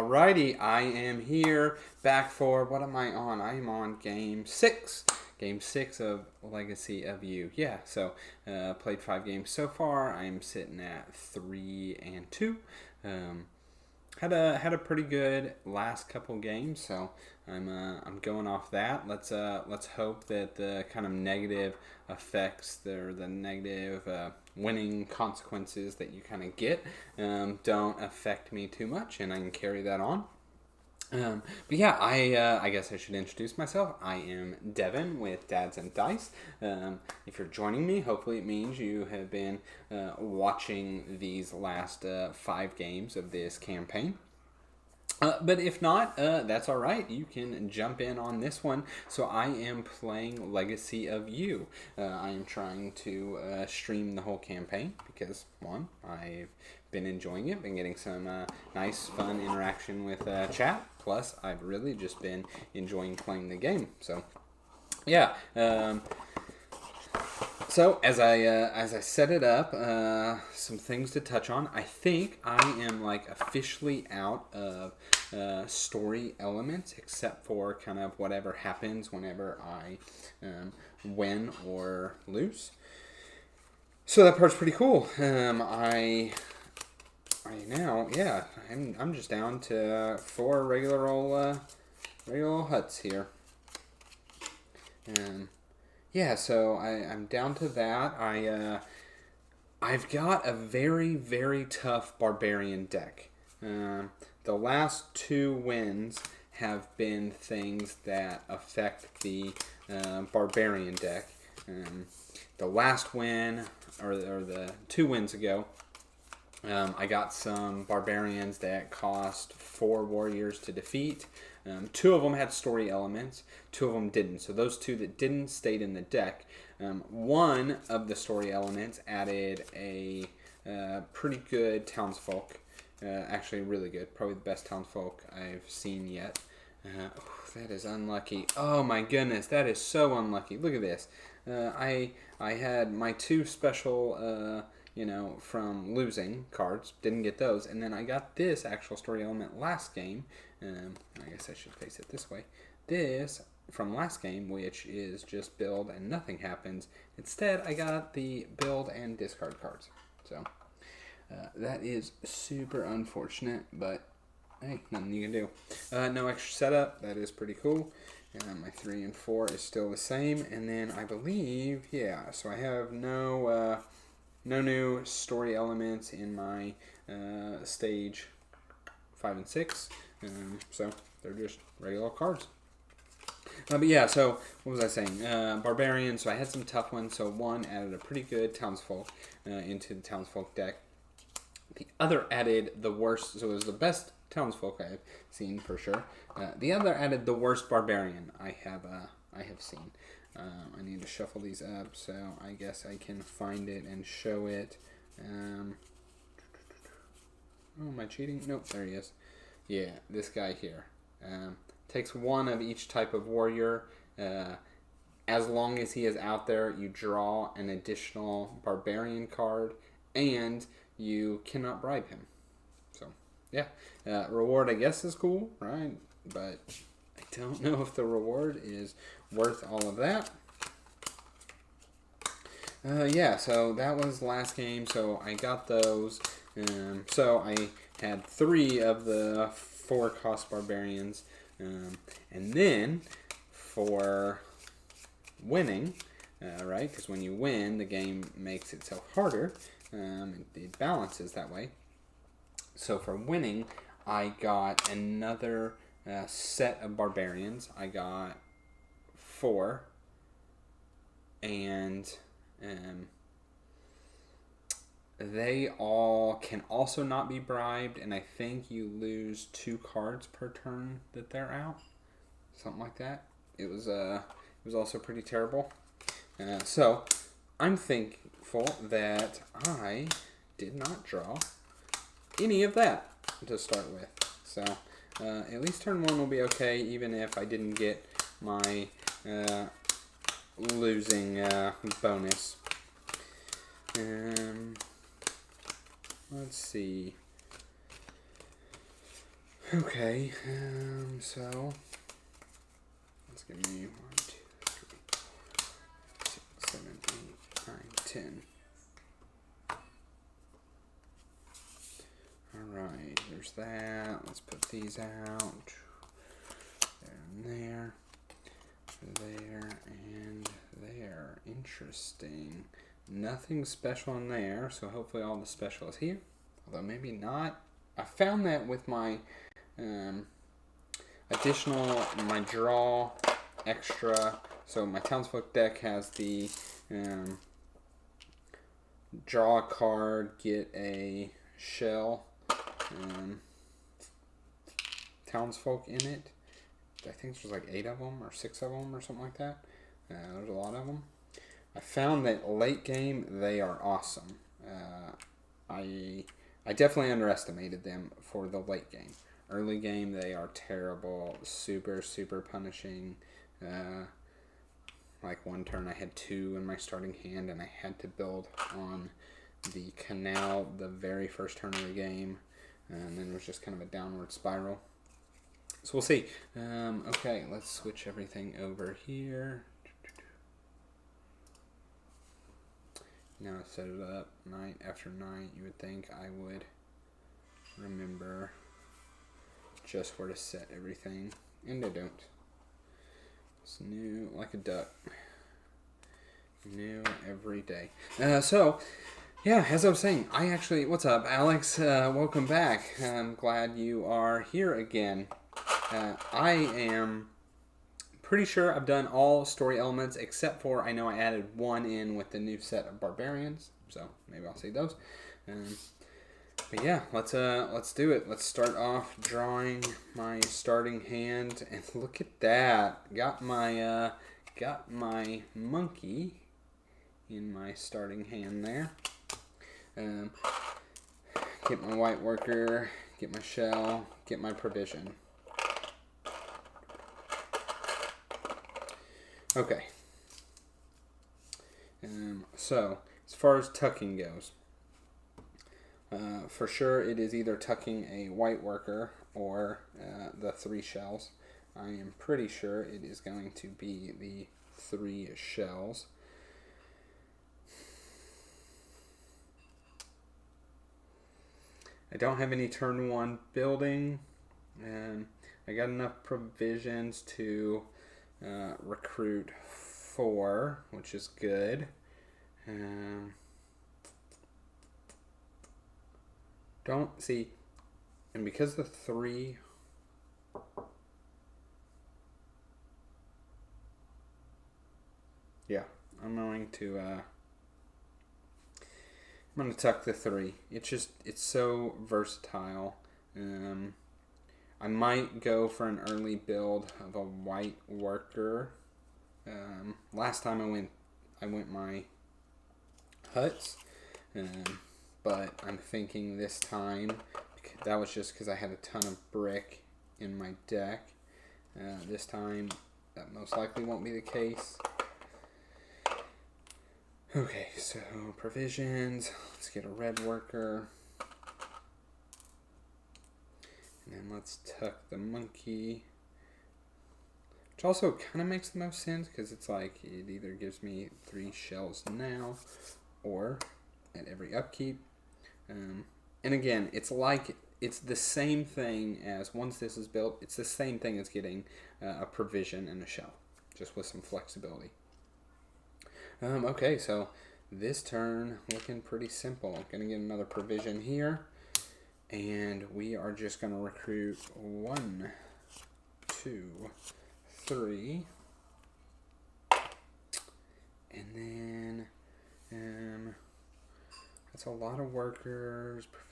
Alrighty, I am here back for, what am I on? I am on game 6. Game 6 of Legacy of You. Yeah, so played 5 games so far. I'm sitting at 3-2. Had a pretty good last couple games, so I'm going off that. Let's hope that the kind of negative effects, the negative winning consequences that you kind of get don't affect me too much, and I can carry that on. But yeah, I guess I should introduce myself. I am Devin with Dads and Dice. If you're joining me, hopefully it means you have been watching these last 5 games of this campaign. But if not, that's all right. You can jump in on this one. So I am playing Legacy of You. I am trying to stream the whole campaign because, one, I've been enjoying it, been getting some nice, fun interaction with chat. Plus, I've really just been enjoying playing the game. So, yeah. So as I set it up, some things to touch on. I think I am like officially out of story elements, except for kind of whatever happens whenever I win or lose. So that part's pretty cool. I'm just down to 4 regular old huts here. Yeah, so I'm down to that. I've got a very, very tough barbarian deck. The last 2 wins have been things that affect the barbarian deck. The last win, or the 2 wins ago, I got some barbarians that cost 4 warriors to defeat. 2 of them had story elements, 2 of them didn't. So those 2 that didn't stayed in the deck. One of the story elements added a pretty good townsfolk. Actually, really good. Probably the best townsfolk I've seen yet. That is unlucky. Oh my goodness, that is so unlucky. Look at this. I had my 2 special... from losing cards, didn't get those, and then I got this actual story element last game. I guess I should face it this way. This from last game, which is just build and nothing happens. Instead, I got the build and discard cards. So that is super unfortunate, but hey, nothing you can do. No extra setup. That is pretty cool. My 3 and 4 is still the same, and then I believe, yeah. So I have no new story elements in my stage 5 and 6, so they're just regular cards. But yeah, so what was I saying? Barbarian, so I had some tough ones. So one added a pretty good townsfolk into the townsfolk deck. The other added the worst, so it was the best townsfolk I have seen for sure. The other added the worst barbarian I have seen. I need to shuffle these up, so I guess I can find it and show it. Oh, am I cheating? Nope, there he is. Yeah, this guy here. Takes 1 of each type of warrior. As long as he is out there, you draw an additional barbarian card, and you cannot bribe him. So, yeah. Reward, I guess, is cool, right? But I don't know if the reward is worth all of that. Yeah, so that was last game, so I got those. So I had 3 of the 4 cost barbarians. And then for winning, right, because when you win, the game makes itself harder. It balances that way. So for winning, I got another set of barbarians. I got 4, and they all can also not be bribed, and I think you lose 2 cards per turn that they're out, something like that. It was also pretty terrible. So I'm thankful that I did not draw any of that to start with. So at least turn 1 will be okay, even if I didn't get my losing bonus. Let's see. Okay, so let's give me 1, 2, 3, 6, 7, 8, 9, 10. Alright, there's that. Let's put these out. There and there. There and there. Interesting. Nothing special in there, so hopefully all the special is here. Although maybe not. I found that with my my draw extra. So my Townsfolk deck has the draw a card, get a shell Townsfolk in it. I think there's like 8 of them or 6 of them or something like that. There's a lot of them. I found that late game they are awesome. I definitely underestimated them for the late game. Early game they are terrible, super punishing. Like one turn I had 2 in my starting hand and I had to build on the canal the very first turn of the game, and then it was just kind of a downward spiral. So we'll see. Okay, let's switch everything over here. Now I set it up night after night. You would think I would remember just where to set everything, and I don't. It's new like a duck. New every day. So, yeah, as I was saying, what's up, Alex? Welcome back. I'm glad you are here again. I am pretty sure I've done all story elements except for I know I added 1 in with the new set of barbarians, so maybe I'll see those. But yeah, let's do it. Let's start off drawing my starting hand, and look at that. Got my monkey in my starting hand there. Get my white worker, get my shell, get my provision. Okay. So, as far as tucking goes, for sure it is either tucking a white worker or the 3 shells. I am pretty sure it is going to be the 3 shells. I don't have any turn 1 building. I got enough provisions to recruit 4, which is good. Don't see, and because the 3, yeah, I'm going to tuck the 3. It's so versatile. I might go for an early build of a white worker. Last time I went my huts, but I'm thinking this time, that was just because I had a ton of brick in my deck. This time, that most likely won't be the case. Okay, so provisions. Let's get a red worker. And then let's tuck the monkey. Which also kind of makes the most sense, because it's like it either gives me 3 shells now or at every upkeep. And again, it's the same thing as, once this is built, it's the same thing as getting a provision and a shell, just with some flexibility. Okay, so this turn looking pretty simple. I'm going to get another provision here, and we are just going to recruit 1, 2, 3, and then that's a lot of workers. Provision.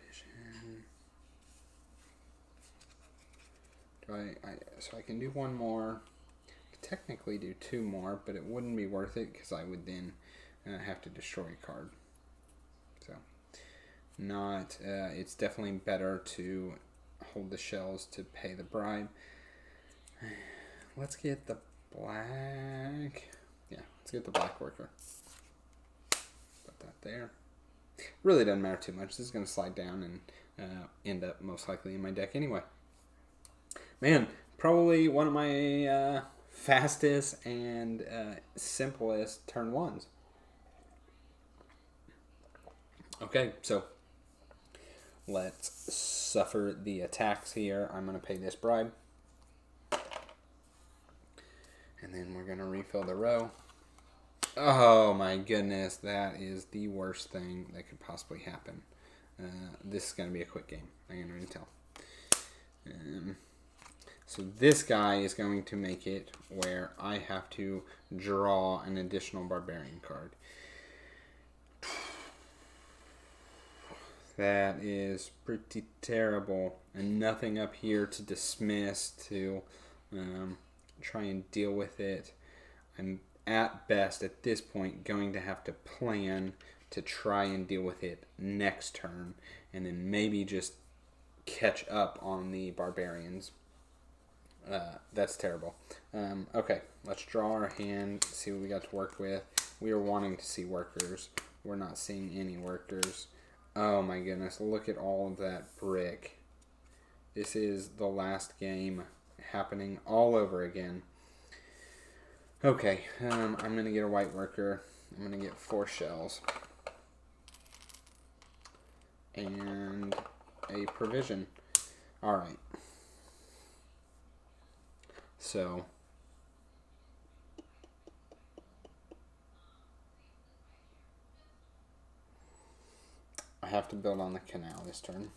So I can do 1 more. I could technically do 2 more, but it wouldn't be worth it because I would then have to destroy a card. So it's definitely better to hold the shells to pay the bribe. Let's get the black. Yeah, let's get the black worker. Put that there. Really doesn't matter too much. This is going to slide down and end up most likely in my deck anyway. Man, probably one of my fastest and simplest turn ones. Okay, so let's suffer the attacks here. I'm going to pay this bribe. And then we're going to refill the row. Oh my goodness, that is the worst thing that could possibly happen. This is going to be a quick game. I can already tell. So this guy is going to make it where I have to draw an additional barbarian card. That is pretty terrible. And nothing up here to dismiss, to try and deal with it. I'm at best at this point going to have to plan to try and deal with it next turn. And then maybe just catch up on the barbarians. That's terrible. Okay, let's draw our hand, see what we got to work with. We are wanting to see workers. We're not seeing any workers. Oh my goodness, look at all of that brick. This is the last game happening all over again. Okay, I'm going to get a white worker. I'm going to get 4 shells. And a provision. Alright. So, I have to build on the canal this turn.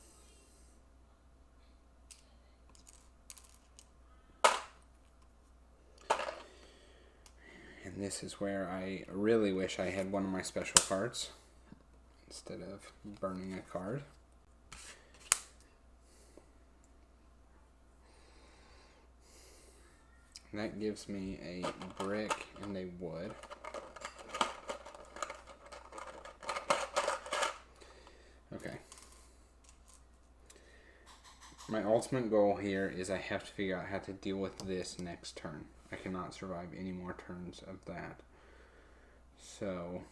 And this is where I really wish I had one of my special cards instead of burning a card. And that gives me a brick and a wood. Okay. My ultimate goal here is I have to figure out how to deal with this next turn. I cannot survive any more turns of that. So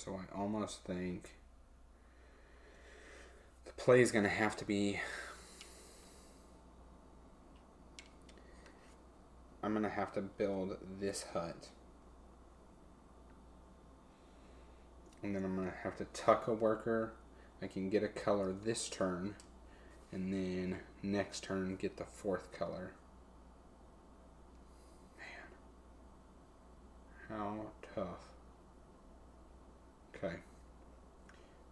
I almost think the play is going to have to be, I'm going to have to build this hut. And then I'm going to have to tuck a worker. I can get a color this turn. And then next turn get the 4th color. Man. How tough. Okay.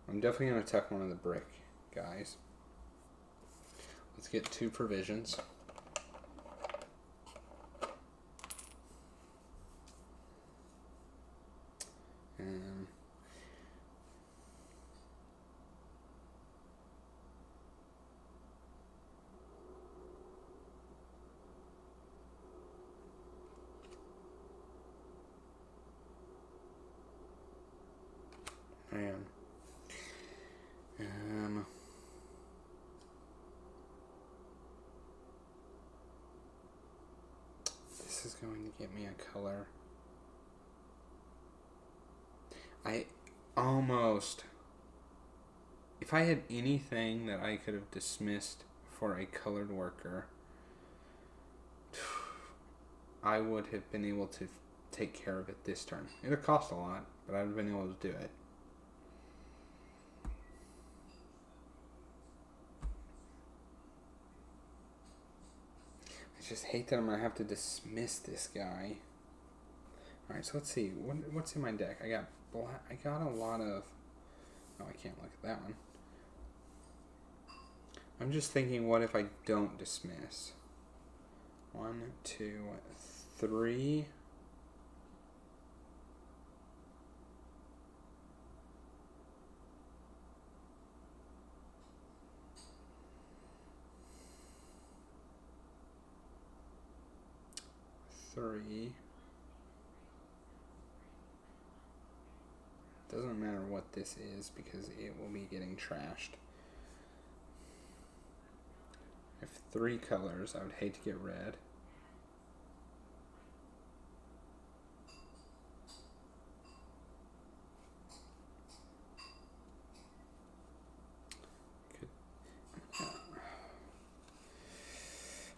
I'm definitely going to tuck one of the brick guys. Let's get 2 provisions. This is going to get me a color. I almost, if I had anything that I could have dismissed for a colored worker, I would have been able to take care of it this turn. It would cost a lot, but I would have been able to do it. I just hate that I'm going to have to dismiss this guy. Alright, so let's see. What's in my deck? I got black. I got a lot of... Oh, I can't look at that one. I'm just thinking, what if I don't dismiss? 1, 2, 3... Doesn't matter what this is because it will be getting trashed. I have 3 colors. I would hate to get red.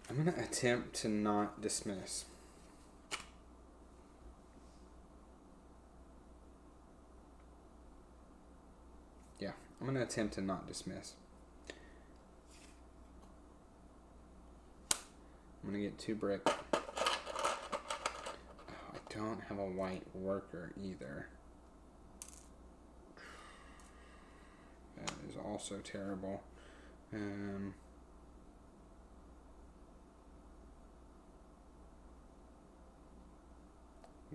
I'm going to attempt to not dismiss. Yeah, I'm going to attempt to not dismiss. I'm going to get 2 brick. Oh, I don't have a white worker either. That is also terrible.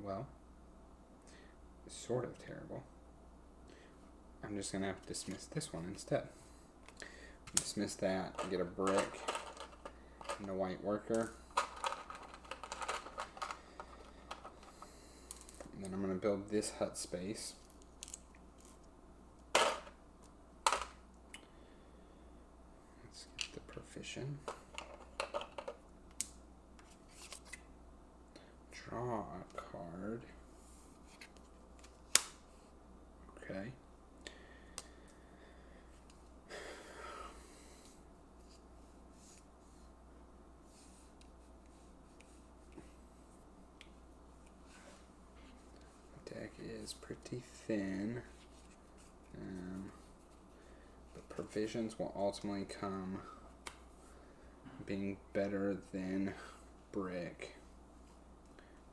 Well, it's sort of terrible. I'm just going to have to dismiss this one instead. Dismiss that, get a brick and a white worker. And then I'm going to build this hut space. Let's get the provision. Draw a card. Okay. Deck is pretty thin, but provisions will ultimately come being better than brick.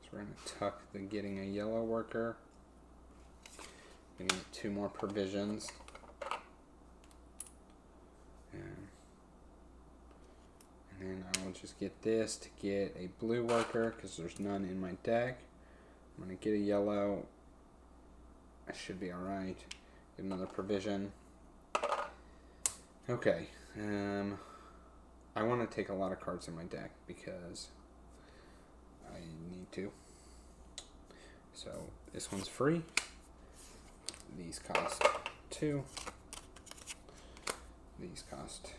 So we're going to tuck the getting a yellow worker. Going to get 2 more provisions. And then I will just get this to get a blue worker because there's none in my deck. I'm going to get a yellow. I should be alright. Get another provision. Okay. I want to take a lot of cards in my deck because I need to. So this one's free. These cost 2. These cost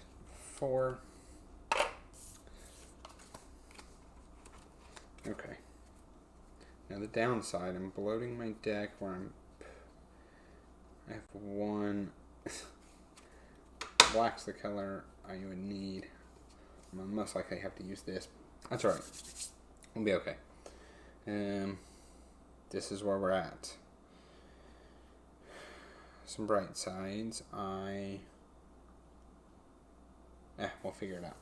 4. Okay. Now the downside, I'm bloating my deck where I have 1. Black's the color I would need. I'm gonna most likely have to use this. That's alright. We'll be okay. This is where we're at. Some bright sides. We'll figure it out.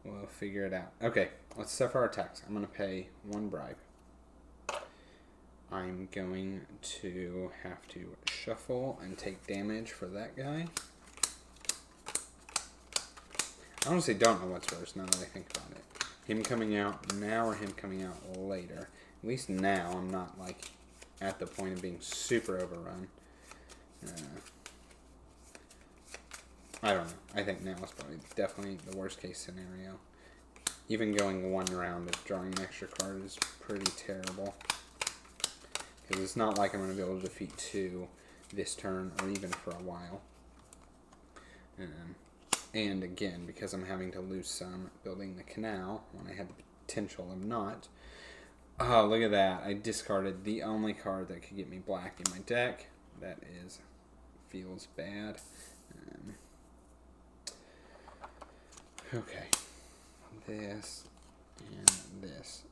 We'll figure it out. Okay, let's set for our attacks. I'm going to pay 1 bribe. I'm going to have to shuffle and take damage for that guy. I honestly don't know what's worse now that I think about it. Him coming out now or him coming out later. At least now I'm not like at the point of being super overrun. I don't know. I think now is probably definitely the worst case scenario. Even going 1 round of drawing an extra card is pretty terrible. Because it's not like I'm going to be able to defeat 2 this turn or even for a while. And again, because I'm having to lose some building the canal when I had the potential of not. Oh, look at that. I discarded the only card that could get me black in my deck. That feels bad. Okay. This and this.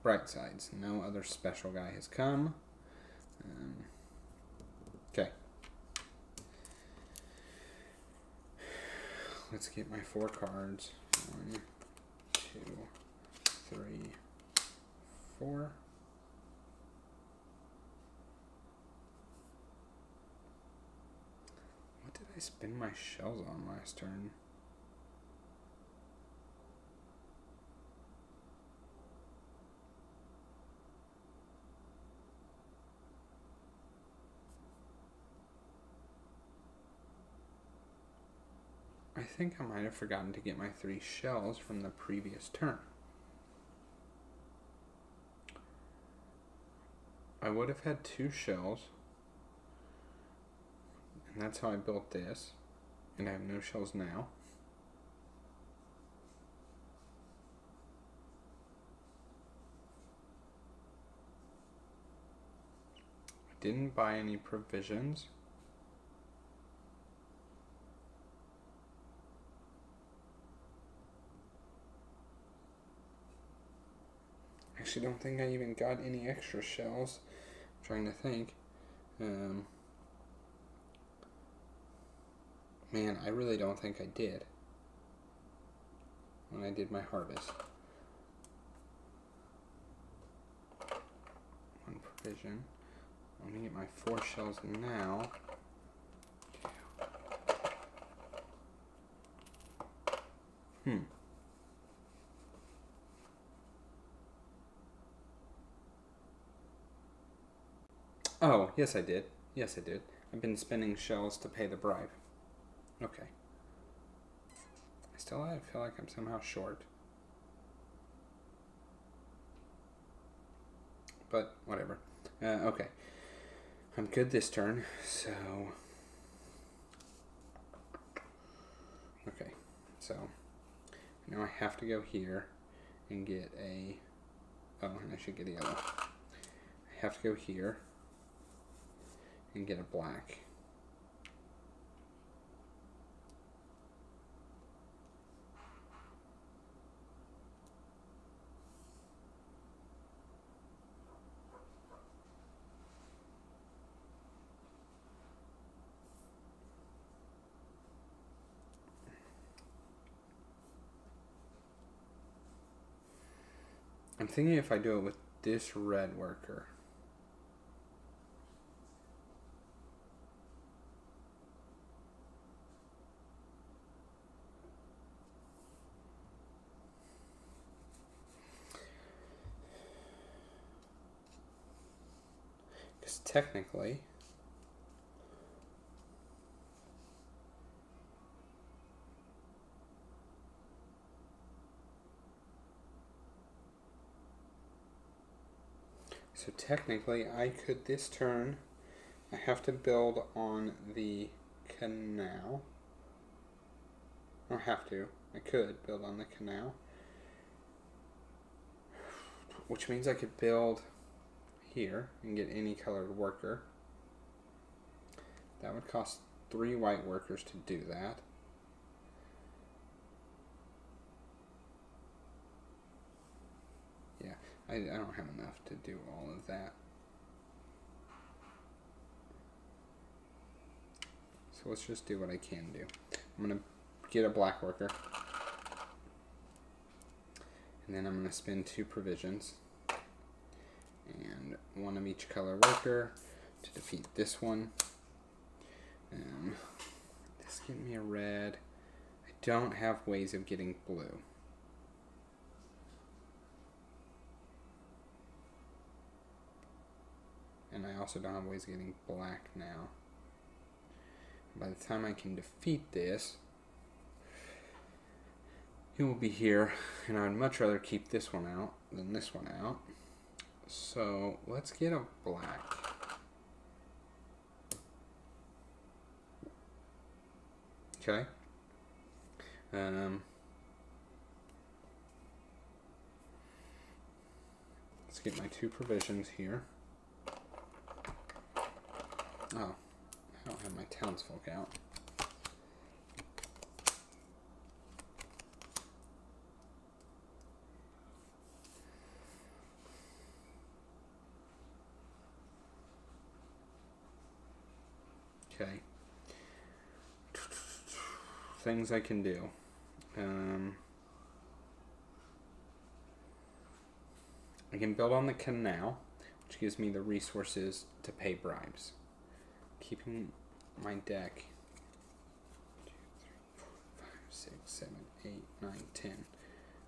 Bright sides. No other special guy has come. Okay. Let's get my 4 cards. 1, 2, 3, 4. What did I spend my shells on last turn? I think I might have forgotten to get my 3 shells from the previous turn. I would have had 2 shells. And that's how I built this. And I have no shells now. didn't buy any provisions. Actually, don't think I even got any extra shells. I'm trying to think. Man, I really don't think I did when I did my harvest. One provision. Let me get my 4 shells now. Oh, yes I did. Yes I did. I've been spending shells to pay the bribe. Okay. I feel like I'm somehow short. But, whatever. Okay. I'm good this turn, so... Okay. So, now I have to go here and get a... Oh, and I should get a yellow. I have to go here and get a black. I'm thinking if I do it with this red worker. Because technically, I could this turn, I have to build on the canal. I don't have to. I could build on the canal. Which means I could build here and get any colored worker. That would cost 3 white workers to do that. Yeah, I don't have enough to do all of that. So let's just do what I can do. I'm going to get a black worker. And then I'm going to spend 2 provisions. And 1 of each color worker to defeat this one. This give me a red. I don't have ways of getting blue. And I also don't have ways of getting black now. By the time I can defeat this, he will be here, and I'd much rather keep this one out than this one out. So let's get a black. Okay. Let's get my 2 provisions here. Oh, I don't have my townsfolk out. Okay. Things I can do. I can build on the canal, which gives me the resources to pay bribes. Keeping my deck 2, 3, 4, 5, 6, 7, 8, 9, 10.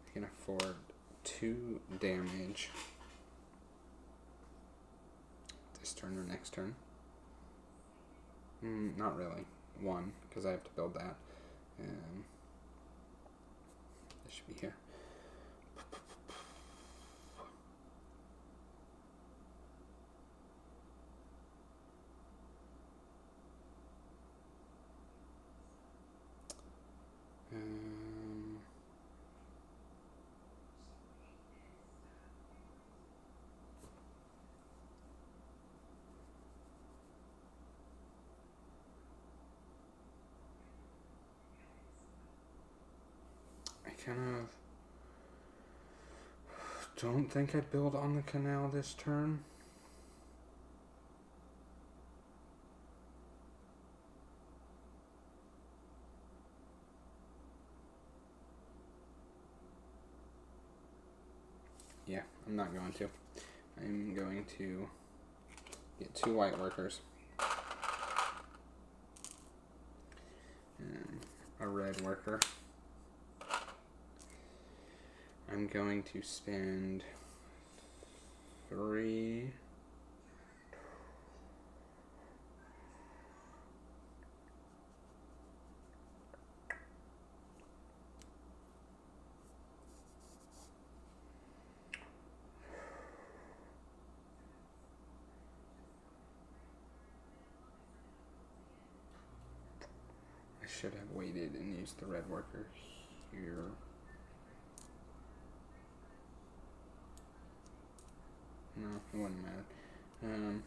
I can afford 2 damage this turn or next turn. Not really. 1, because I have to build that. This should be here. kind of don't think I build on the canal this turn. Yeah, I'm not going to. I'm going to get 2 white workers. And a red worker. I'm going to spend 3. I should have waited and used the red worker here. No, it wouldn't matter.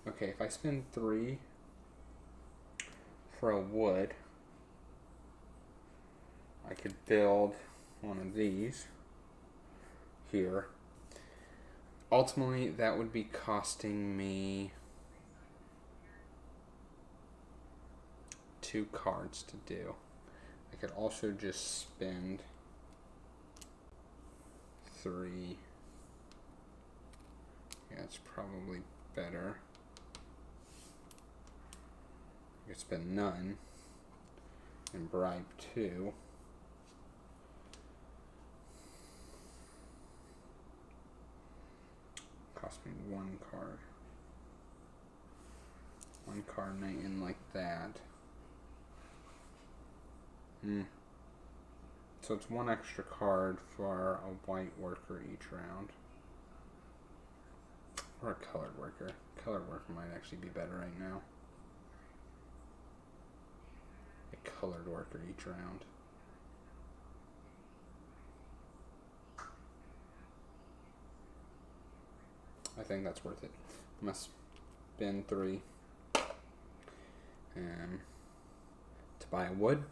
Okay, if I spend 3 for a wood, I could build one of these here. Ultimately, that would be costing me 2 cards to do. I could also just spend 3. Yeah, it's probably better. I could spend none and bribe 2. Cost me 1 card. 1 card and I end like that. So it's 1 extra card for a white worker each round. Or a colored worker. Colored worker might actually be better right now. A colored worker each round. I think that's worth it. I'm gonna spend 3 to buy a wood.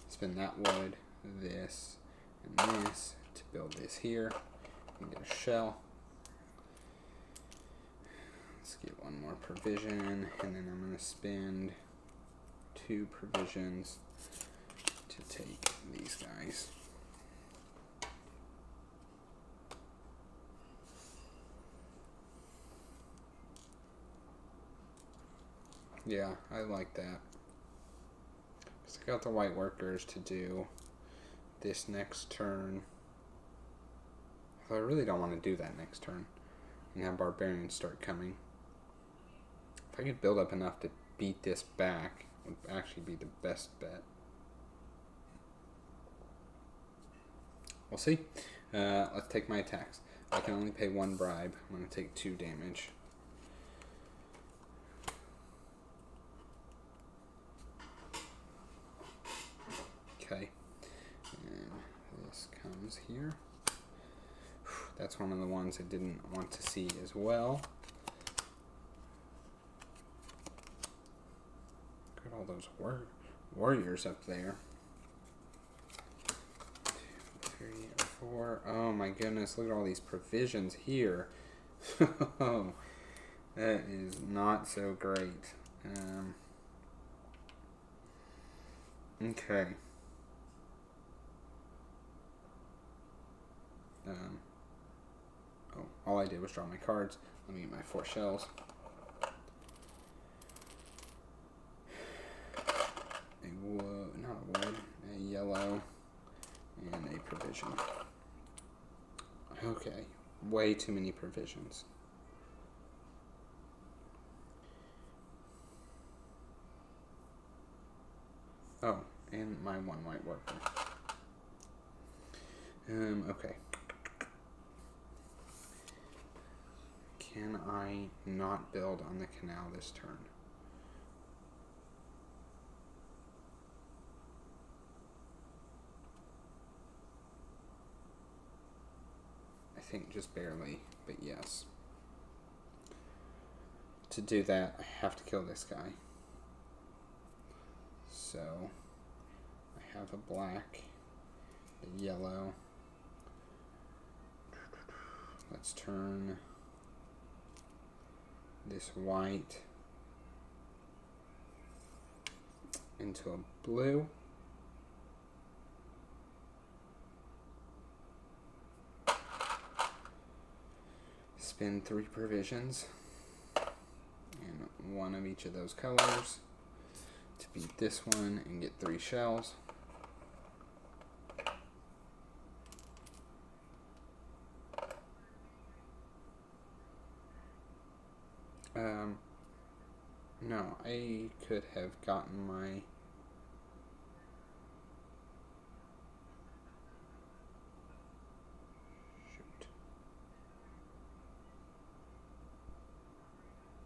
Spend that wood, this, and this to build this here. And get a shell. Let's get 1 more provision, and then I'm going to spend 2 provisions to take these guys. Yeah, I like that. Because I got the white workers to do this next turn. Although I really don't want to do that next turn and have barbarians start coming. If I could build up enough to beat this back, it would actually be the best bet. We'll see. Let's take my attacks. I can only pay 1 bribe. I'm going to take 2 damage. Okay. And this comes here. That's one of the ones I didn't want to see as well. Look at all those warriors up there. 2, 3, 4. Oh my goodness, look at all these provisions here. Oh, that is not so great. Okay. Oh, all I did was draw my cards. Let me get my 4 shells. A wood, not a wood, a yellow, and a provision. Okay, way too many provisions. Oh, and my 1 white worker. Okay. Can I not build on the canal this turn? I think just barely, but yes. To do that, I have to kill this guy. So, I have a black the yellow. Let's turn this white into a blue. Spin 3 provisions and 1 of each of those colors to beat this one and get 3 shells. No, I could have gotten my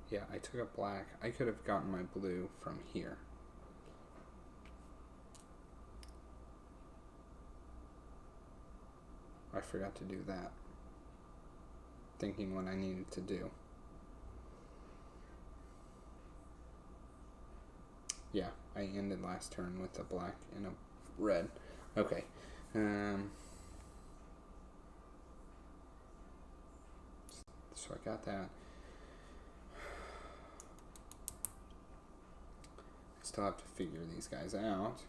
Yeah, I took a black. I could have gotten my blue from here. I forgot to do that. Thinking what I needed to do. Yeah, I ended last turn with a black and a red. Okay. So I got that. I still have to figure these guys out.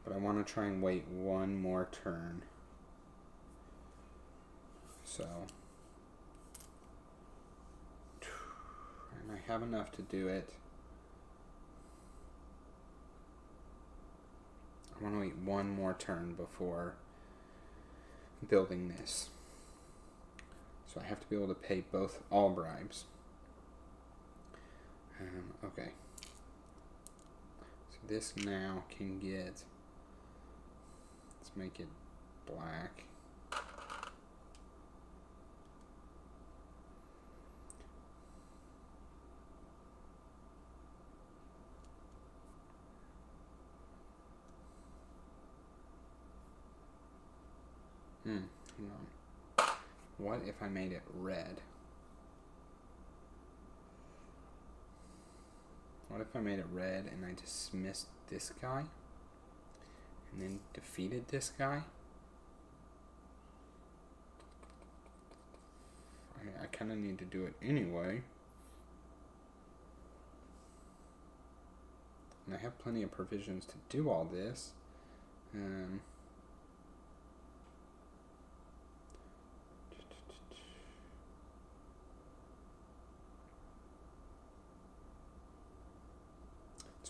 But I want to try and wait one more turn. So, and I have enough to do it. I want to wait one more turn before building this. So I have to be able to pay all bribes. Okay. So this now can get, let's make it black. Hang on. What if I made it red? What if I made it red and I dismissed this guy and then defeated this guy? I kind of need to do it anyway. And I have plenty of provisions to do all this.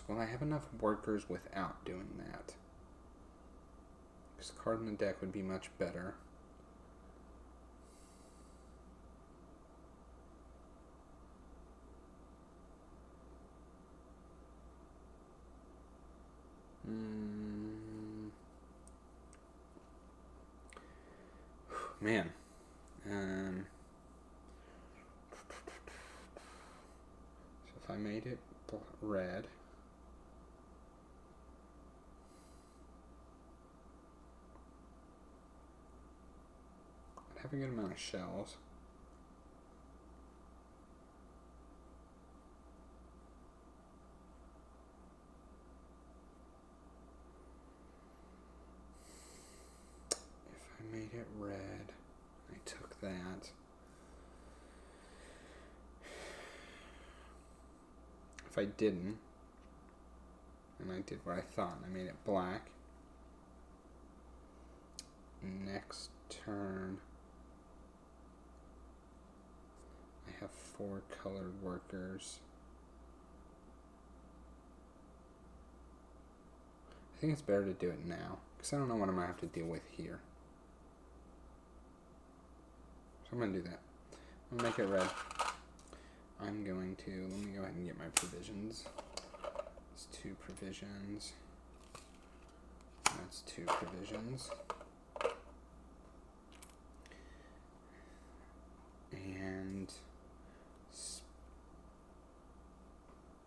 Well, I have enough workers without doing that. Because the card in the deck would be much better. Man. So if I made it red. I'd have a good amount of shells. If I made it red, I took that. If I didn't, and I did what I thought, and I made it black, next turn, I have 4 colored workers. I think it's better to do it now, because I don't know what I'm going to have to deal with here. So I'm going to do that. I'm going to make it red. I'm going to, let me go ahead and get my provisions. That's 2 provisions. That's 2 provisions. And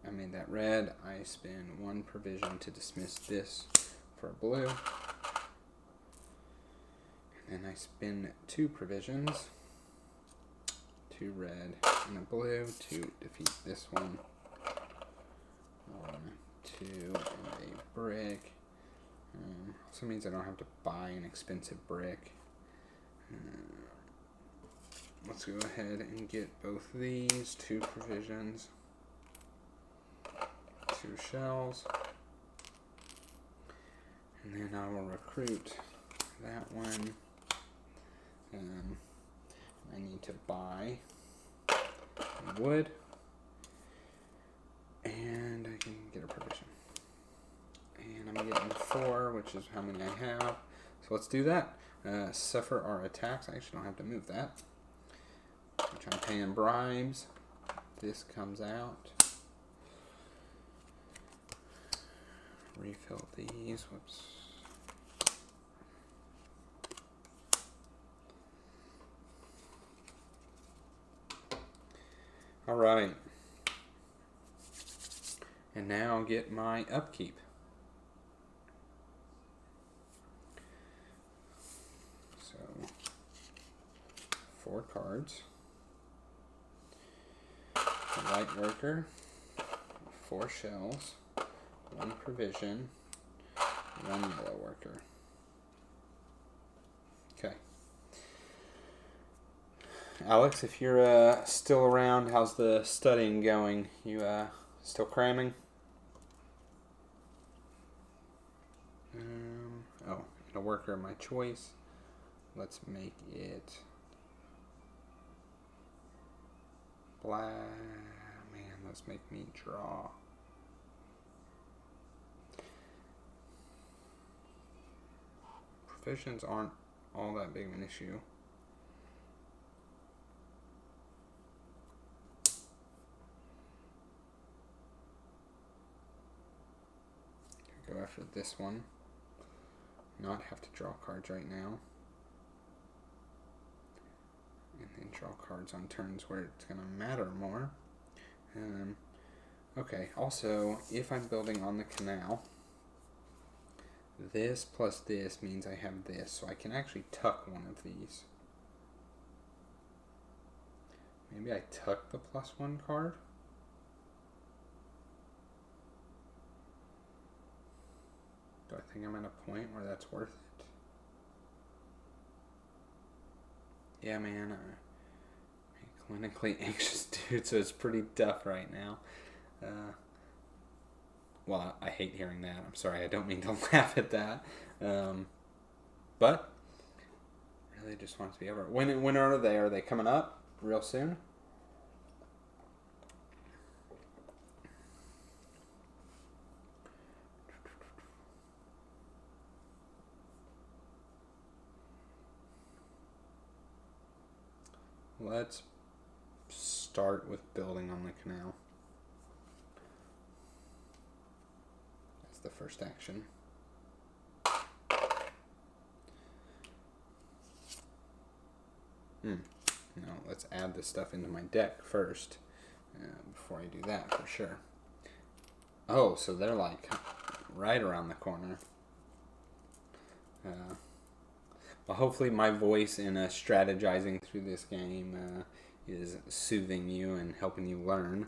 I made that red. I spend 1 provision to dismiss this for a blue. And then I spin 2 provisions. 2 red and a blue to defeat this one. 2, and a brick. Also means I don't have to buy an expensive brick. Let's go ahead and get both these, 2 provisions, 2 shells, and then I will recruit that one. I need to buy wood, and I can get a provision. And I'm getting 4, which is how many I have. So let's do that. Suffer our attacks. I actually don't have to move that. Which I'm paying bribes. This comes out. Refill these. Whoops. All right. And now get my upkeep. So 4 cards. Light worker, 4 shells, 1 provision, 1 yellow worker. Okay. Alex, if you're still around, how's the studying going? You still cramming? Oh, and a worker of my choice. Let's make it black. Man, let's make me draw. Provisions aren't all that big of an issue. Go after this one. Not have to draw cards right now. And then draw cards on turns where it's going to matter more. Okay, also, if I'm building on the canal, this plus this means I have this, so I can actually tuck one of these. Maybe I tuck the +1 card? Do I think I'm at a point where that's worth it? Yeah, man, I'm a clinically anxious dude, so it's pretty tough right now. Well, I hate hearing that. I'm sorry, I don't mean to laugh at that. But really just want it to be over. When are they? Are they coming up real soon? Let's start with building on the canal. That's the first action. No, let's add this stuff into my deck first before I do that for sure. Oh, so they're like right around the corner. Well, hopefully my voice in strategizing through this game is soothing you and helping you learn.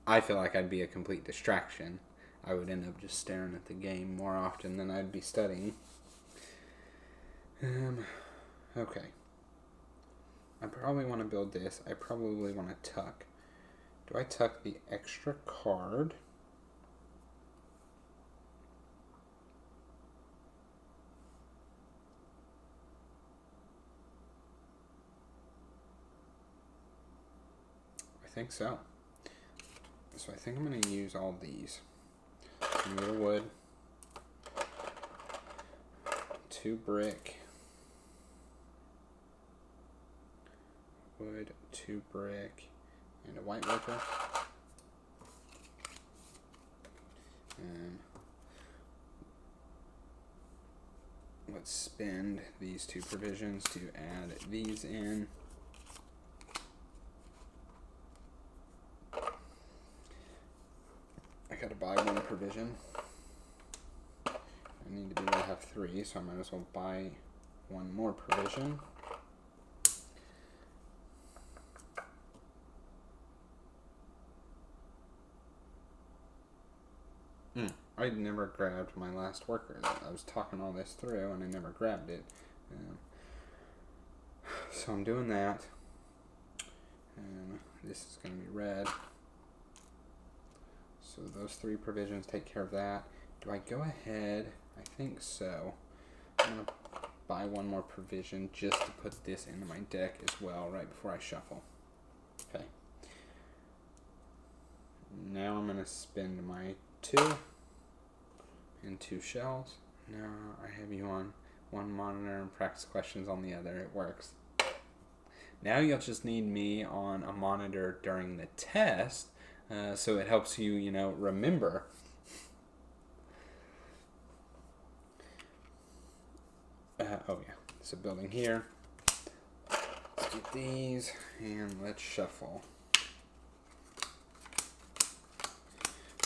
I feel like I'd be a complete distraction. I would end up just staring at the game more often than I'd be studying. Okay. I probably want to build this. I probably want to tuck. Do I tuck the extra card? I think so. So I think I'm going to use all these. A little wood, 2 brick, wood, 2 brick, and a white worker. And let's spend these 2 provisions to add these in. I gotta buy 1 provision. I need to be able to have 3, so I might as well buy 1 more provision. I never grabbed my last worker. I was talking all this through and I never grabbed it. So I'm doing that. And this is going to be red. So those 3 provisions take care of that. Do I go ahead? I think so. I'm going to buy 1 more provision just to put this into my deck as well right before I shuffle. Okay. Now I'm going to spend my 2 and 2 shells. Now I have you on 1 monitor and practice questions on the other. It works. Now you'll just need me on a monitor during the test, so it helps you, you know, remember. Oh yeah, so building here. Let's get these and let's shuffle.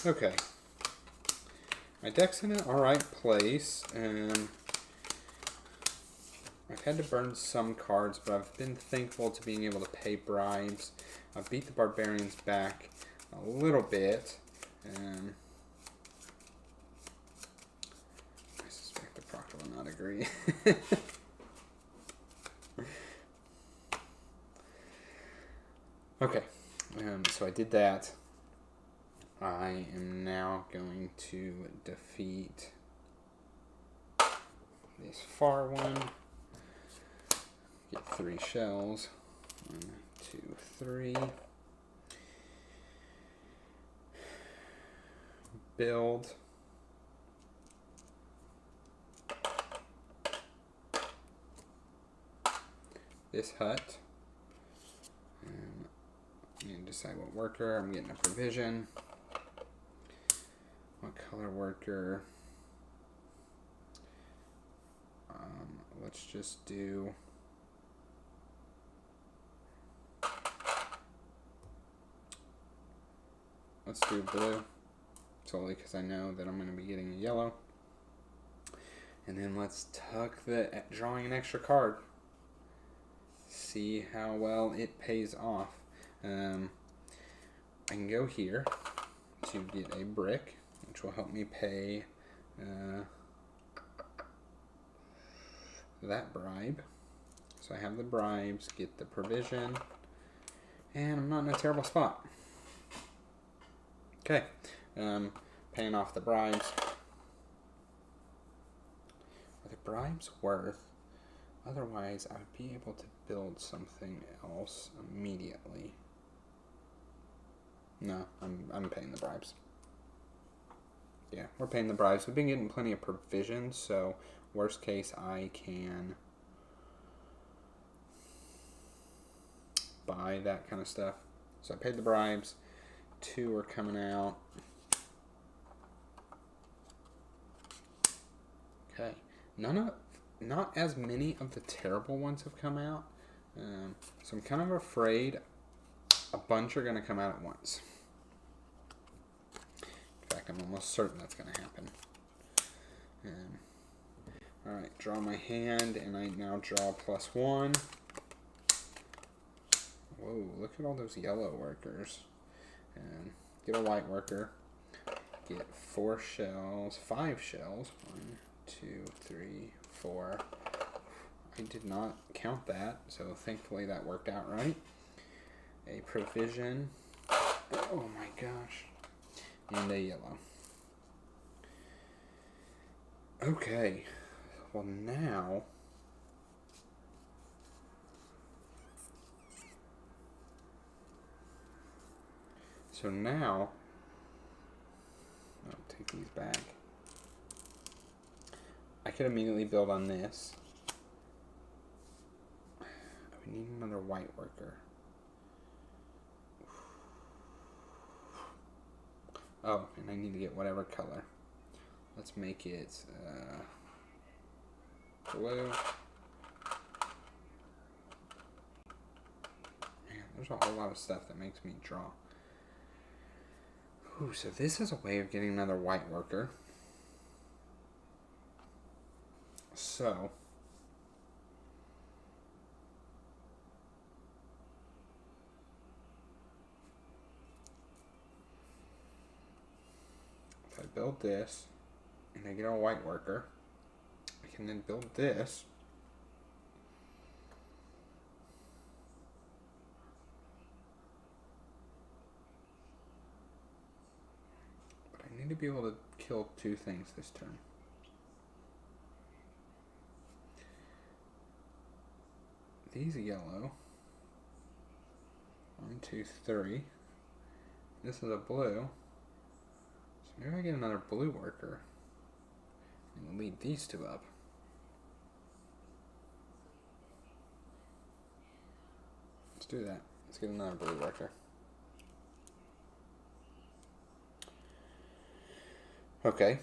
Okay. My deck's in an alright place. I've had to burn some cards, but I've been thankful to being able to pay bribes. I've beat the barbarians back a little bit. I suspect the proctor will not agree. Okay, so I did that. I am now going to defeat this far one. Get 3 shells. 1, 2, 3. Build. This hut. I need to decide what worker. I'm getting a provision. What color worker? Let's just do... Let's do blue, solely because I know that I'm going to be getting a yellow. And then let's tuck the drawing an extra card. See how well it pays off. I can go here to get a brick, which will help me pay that bribe. So I have the bribes, get the provision, and I'm not in a terrible spot. Okay, paying off the bribes. Are the bribes worth? Otherwise, I would be able to build something else immediately. No, I'm paying the bribes. Yeah, we're paying the bribes. We've been getting plenty of provisions, so worst case, I can buy that kind of stuff. So I paid the bribes. 2 are coming out. Okay, not as many of the terrible ones have come out. So I'm kind of afraid a bunch are going to come out at once. In fact, I'm almost certain that's going to happen. Alright, draw my hand, and I now draw +1. Whoa, look at all those yellow workers. And get a white worker. Get 4 shells, 5 shells. 1, 2, 3, 4. I did not count that, so thankfully that worked out right. A provision. Oh my gosh. And a yellow. Okay. Well, now... So now... I'll take these back. I could immediately build on this. We need another white worker. Oh, and I need to get whatever color. Let's make it blue. Man, there's a whole lot of stuff that makes me draw. Ooh, so this is a way of getting another white worker. So, if I build this, and I get a white worker. I can then build this. But I need to be able to kill 2 things this turn. These yellow. 1, 2, 3. This is a blue. So maybe I get another blue worker and lead these 2 up. Let's do that. Let's get another blue worker. Okay.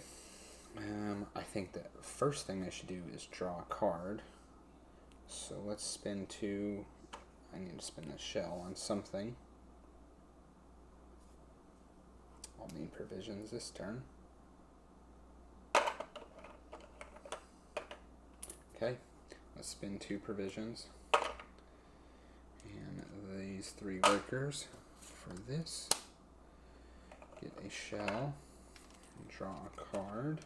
I think the first thing I should do is draw a card. So let's spend 2. I need to spend a shell on something. I'll need provisions this turn. Okay, let's spend 2 provisions. And these 3 workers for this. Get a shell. Draw a card.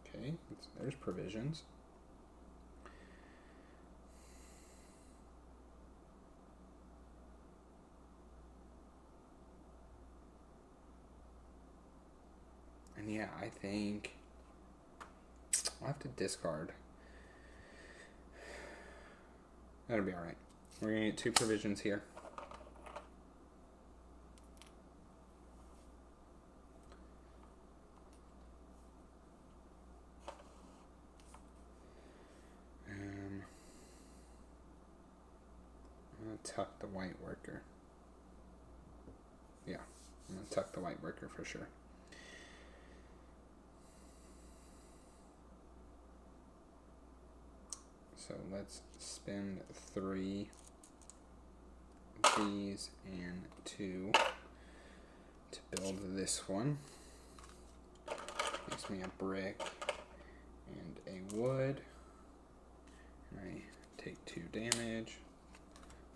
Okay, there's provisions. And yeah, I think I'll have to discard. That'll be alright. We're going to get 2 provisions here. I'm going to tuck the white worker. Yeah, I'm going to tuck the white worker for sure. So let's spend 3 of these and 2 to build this one. Gives me a brick and a wood. And I take 2 damage.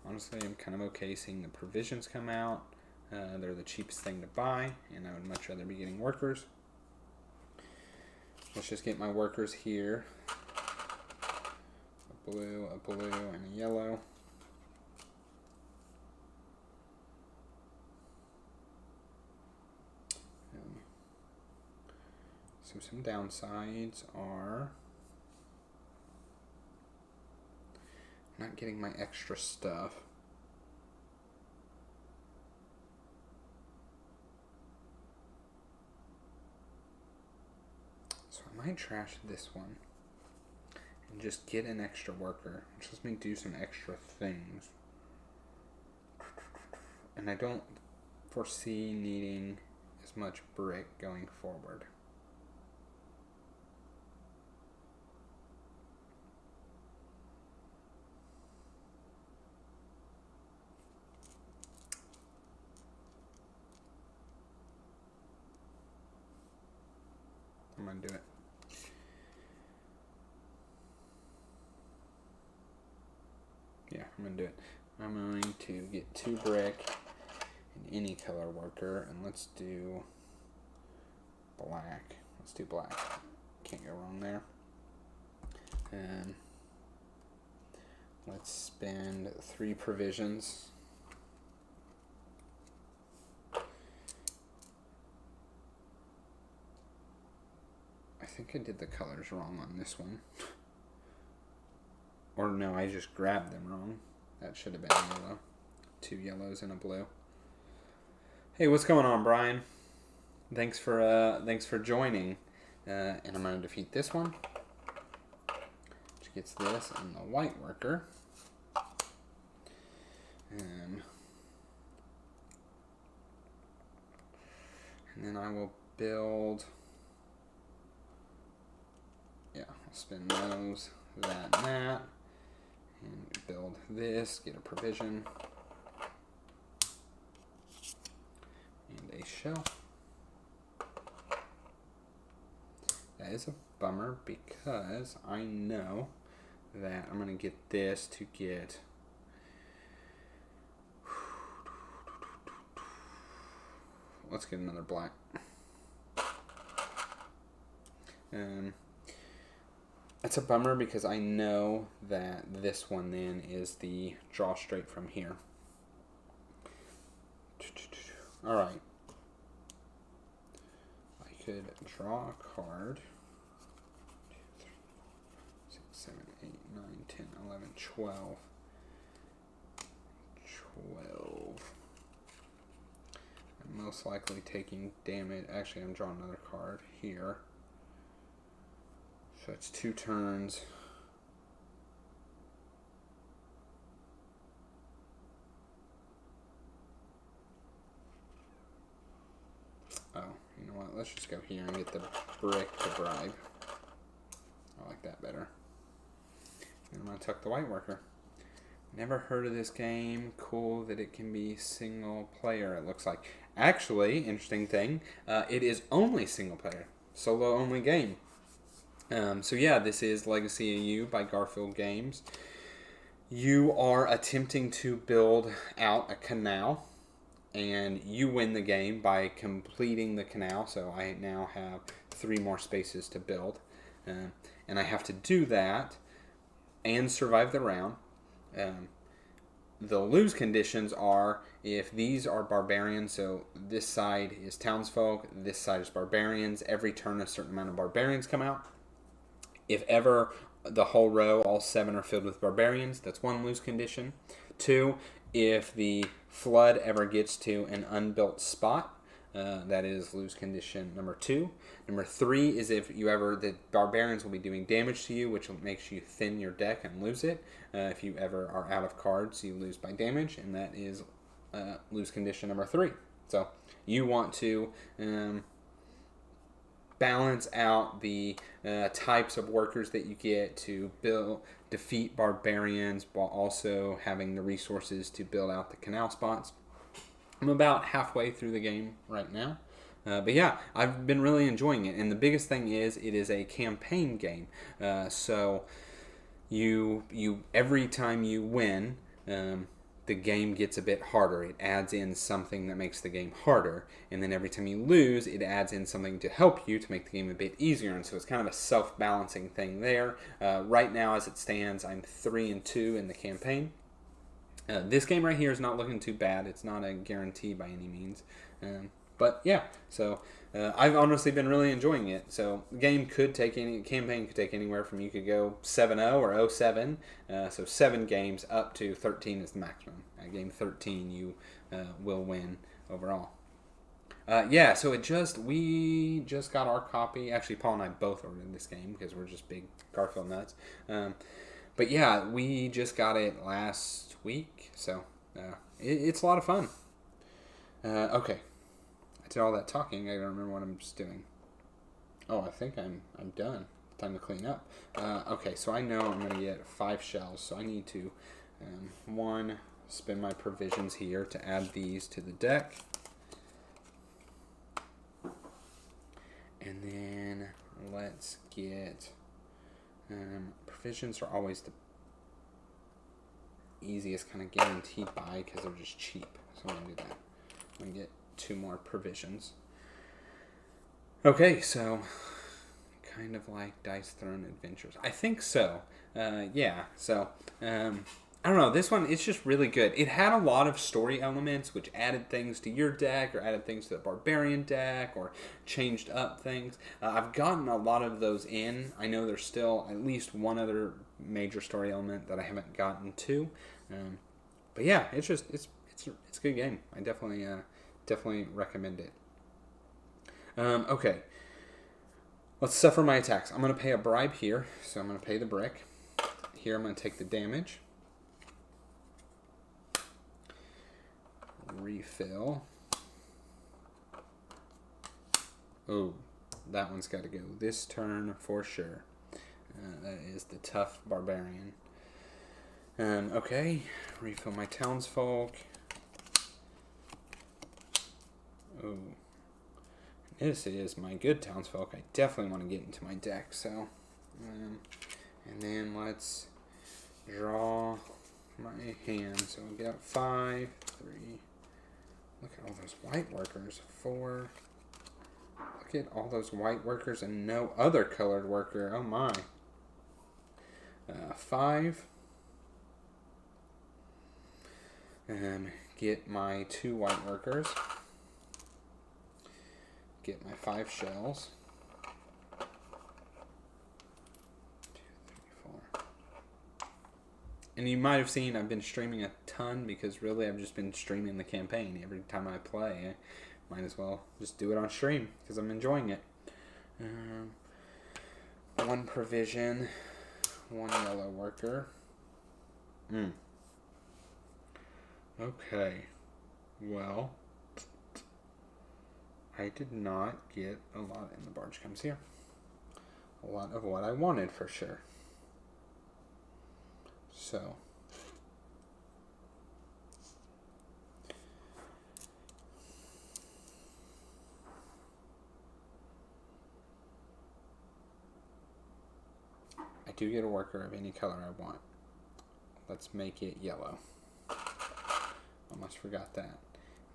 Honestly, I'm kind of okay seeing the provisions come out. They're the cheapest thing to buy, and I would much rather be getting workers. Let's just get my workers here. A blue, and a yellow. So some downsides are not getting my extra stuff. So I might trash this one and just get an extra worker, which lets me do some extra things. And I don't foresee needing as much brick going forward. I'm going to do it. Yeah, I'm going to do it. I'm going to get 2 brick and any color worker, and let's do black. Let's do black. Can't go wrong there. And let's spend 3 provisions. I think I did the colors wrong on this one. Or no, I just grabbed them wrong. That should have been yellow. 2 yellows and a blue. Hey, what's going on, Brian? Thanks for joining. And I'm going to defeat this one, which gets this and the white worker. And then I will build. Yeah, I'll spin those, that, and that. And build this, get a provision. And a shell. That is a bummer because I know that I'm going to get this to get. Let's get another black. That's a bummer because I know that this one then is the draw straight from here. All right. I could draw a card. 6, 7, 8, 9, 10, 11, 12. 12. I'm most likely taking damage. Actually, I'm drawing another card here. So it's 2 turns. Oh, you know what? Let's just go here and get the brick to bribe. I like that better. And I'm going to tuck the white worker. Never heard of this game. Cool that it can be single player, it looks like. Actually, interesting thing, it is only single player. Solo only game. So yeah, this is Legacy of You by Garfield Games. You are attempting to build out a canal, and you win the game by completing the canal. So I now have 3 more spaces to build, and I have to do that and survive the round. The lose conditions are if these are barbarians, so this side is townsfolk, this side is barbarians. Every turn a certain amount of barbarians come out. If ever the whole row, all 7 are filled with barbarians, that's 1 lose condition. 2, if the flood ever gets to an unbuilt spot, that is lose condition number 2. Number 3 is if the barbarians will be doing damage to you, which makes you thin your deck and lose it. If you ever are out of cards, you lose by damage, and that is lose condition number 3. So you want to balance out the types of workers that you get to defeat barbarians while also having the resources to build out the canal spots. I'm about halfway through the game right now. But yeah, I've been really enjoying it. And the biggest thing is it is a campaign game. So you every time you win, the game gets a bit harder. It adds in something that makes the game harder. And then every time you lose, it adds in something to help you to make the game a bit easier. And so it's kind of a self-balancing thing there. Right now, as it stands, I'm 3-2 in the campaign. This game right here is not looking too bad. It's not a guarantee by any means. But yeah, so I've honestly been really enjoying it. So the campaign could take anywhere from, you could go 7-0 or 0-7. So 7 games up to 13 is the maximum. At game 13, you will win overall. Yeah, so we just got our copy. Actually, Paul and I both ordered this game because we're just big Garfield nuts. But yeah, we just got it last week, so it's a lot of fun. Okay, I did all that talking. I don't remember what I'm just doing. Oh, I think I'm done. Time to clean up. Okay, so I know I'm going to get 5 shells, so I need to, 1, spend my provisions here to add these to the deck. And then let's get... provisions are always the easiest kind of guaranteed buy because they're just cheap. So I'm going to do that. I'm going to get 2 more provisions. Okay, so kind of like Dice Throne Adventures. I think so. Yeah, so I don't know. This one, it's just really good. It had a lot of story elements which added things to your deck or added things to the barbarian deck or changed up things. I've gotten a lot of those in. I know there's still at least one other major story element that I haven't gotten to. But yeah, it's a good game. I definitely recommend it. Okay. Let's suffer my attacks. I'm going to pay a bribe here, so I'm going to pay the brick. Here I'm going to take the damage. Refill. Oh, that one's got to go this turn for sure. That is the tough barbarian. Okay, refill my townsfolk. Oh, this is my good townsfolk. I definitely want to get into my deck. So, and then let's draw my hand. So we got 5, 3. Look at all those white workers. 4. Look look at all those white workers and no other colored worker. Oh my. 5. Get my 2 white workers. Get my 5 shells. 2, 3, 4. And you might have seen I've been streaming a ton because really I've just been streaming the campaign. Every time I play, I might as well just do it on stream because I'm enjoying it. 1 provision, 1 yellow worker. Okay, well, I did not get a lot in the barge comes here. A lot of what I wanted for sure. So, I do get a worker of any color I want. Let's make it yellow. Almost forgot that.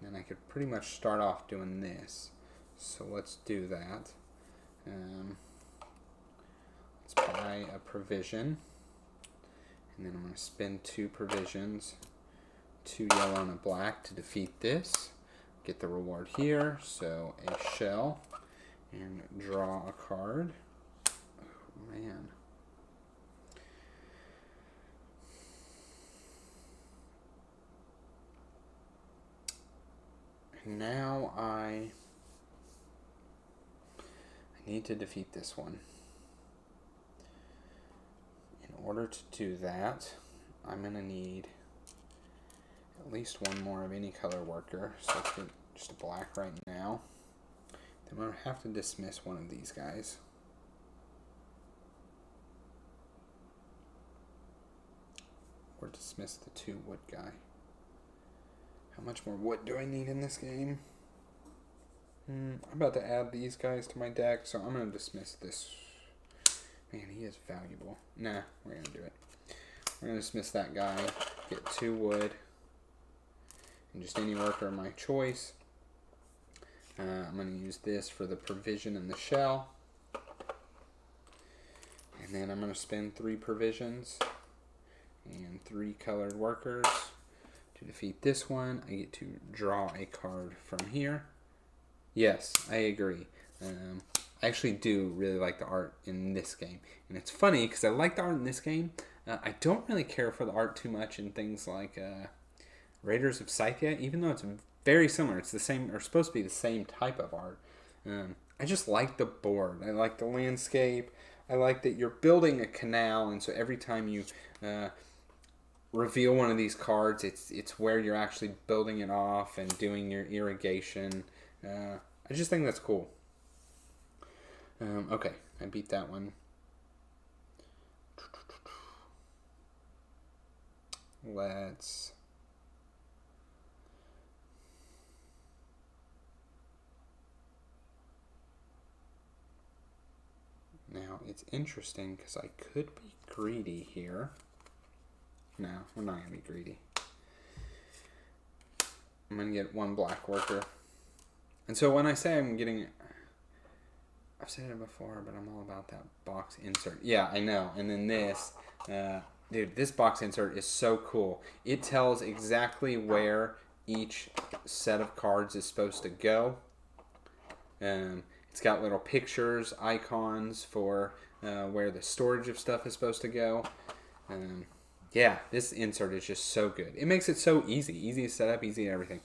And then I could pretty much start off doing this. So let's do that. Let's buy a provision. And then I'm going to spend 2 provisions. 2 yellow and a black to defeat this. Get the reward here. So a shell. And draw a card. Oh, man. Now I need to defeat this one. In order to do that, I'm going to need at least 1 more of any color worker. So let's get just a black right now. Then I'm going to have to dismiss one of these guys. Or dismiss the 2 wood guy. How much more wood do I need in this game? I'm about to add these guys to my deck, so I'm going to dismiss this. Man, he is valuable. Nah, we're going to do it. We're going to dismiss that guy, get 2 wood, and just any worker of my choice. I'm going to use this for the provision and the shell. And then I'm going to spend 3 provisions and 3 colored workers. To defeat this one, I get to draw a card from here. Yes, I agree. I actually do really like the art in this game. And it's funny because I like the art in this game. I don't really care for the art too much in things like Raiders of Scythia, even though it's very similar. It's the same, or supposed to be the same type of art. I just like the board. I like the landscape. I like that you're building a canal, and so every time you reveal one of these cards, it's where you're actually building it off and doing your irrigation. I just think that's cool. Okay, I beat that one. Let's... Now, it's interesting because I could be greedy here. No, we're not going to be greedy. I'm going to get 1 black worker. And so when I say I'm getting... I've said it before, but I'm all about that box insert. Yeah, I know. And then this... dude, this box insert is so cool. It tells exactly where each set of cards is supposed to go. It's got little pictures, icons for where the storage of stuff is supposed to go. Yeah, this insert is just so good. It makes it so easy. Easy to set up, easy to everything.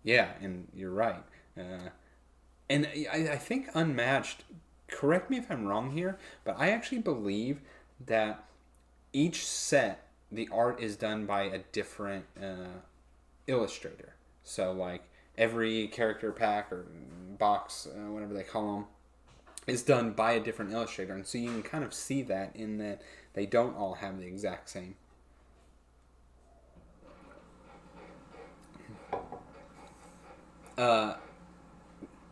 Yeah, and you're right. And I think Unmatched, correct me if I'm wrong here, but I actually believe that each set, the art is done by a different illustrator. So, like, every character pack or box, whatever they call them, is done by a different illustrator. And so you can kind of see that in that they don't all have the exact same.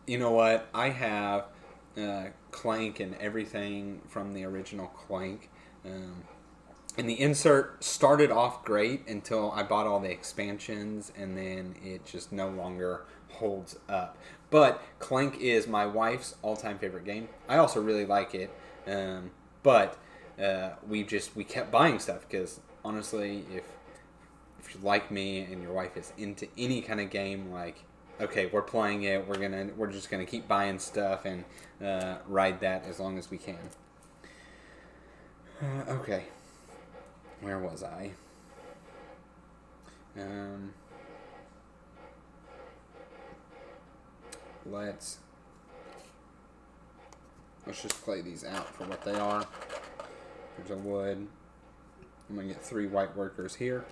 You know what? I have Clank and everything from the original Clank. And the insert started off great until I bought all the expansions, and then it just no longer holds up. But Clank is my wife's all-time favorite game. I also really like it, but we kept buying stuff because honestly, if you like me and your wife is into any kind of game, like, okay, we're playing it, we're just gonna keep buying stuff and ride that as long as we can. Okay. Where was I? Let's just play these out for what they are. There's a wood. I'm going to get 3 white workers here.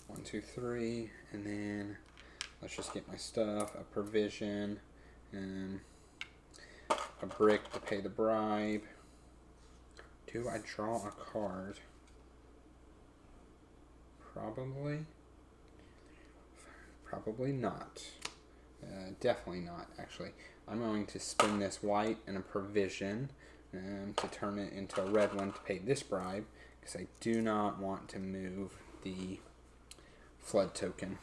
One, two, three, and then let's just get my stuff, a provision, and a brick to pay the bribe. Do I draw a card? Probably not. Definitely not, actually. I'm going to spend this white and a provision to turn it into a red one to pay this bribe, because I do not want to move the flood token.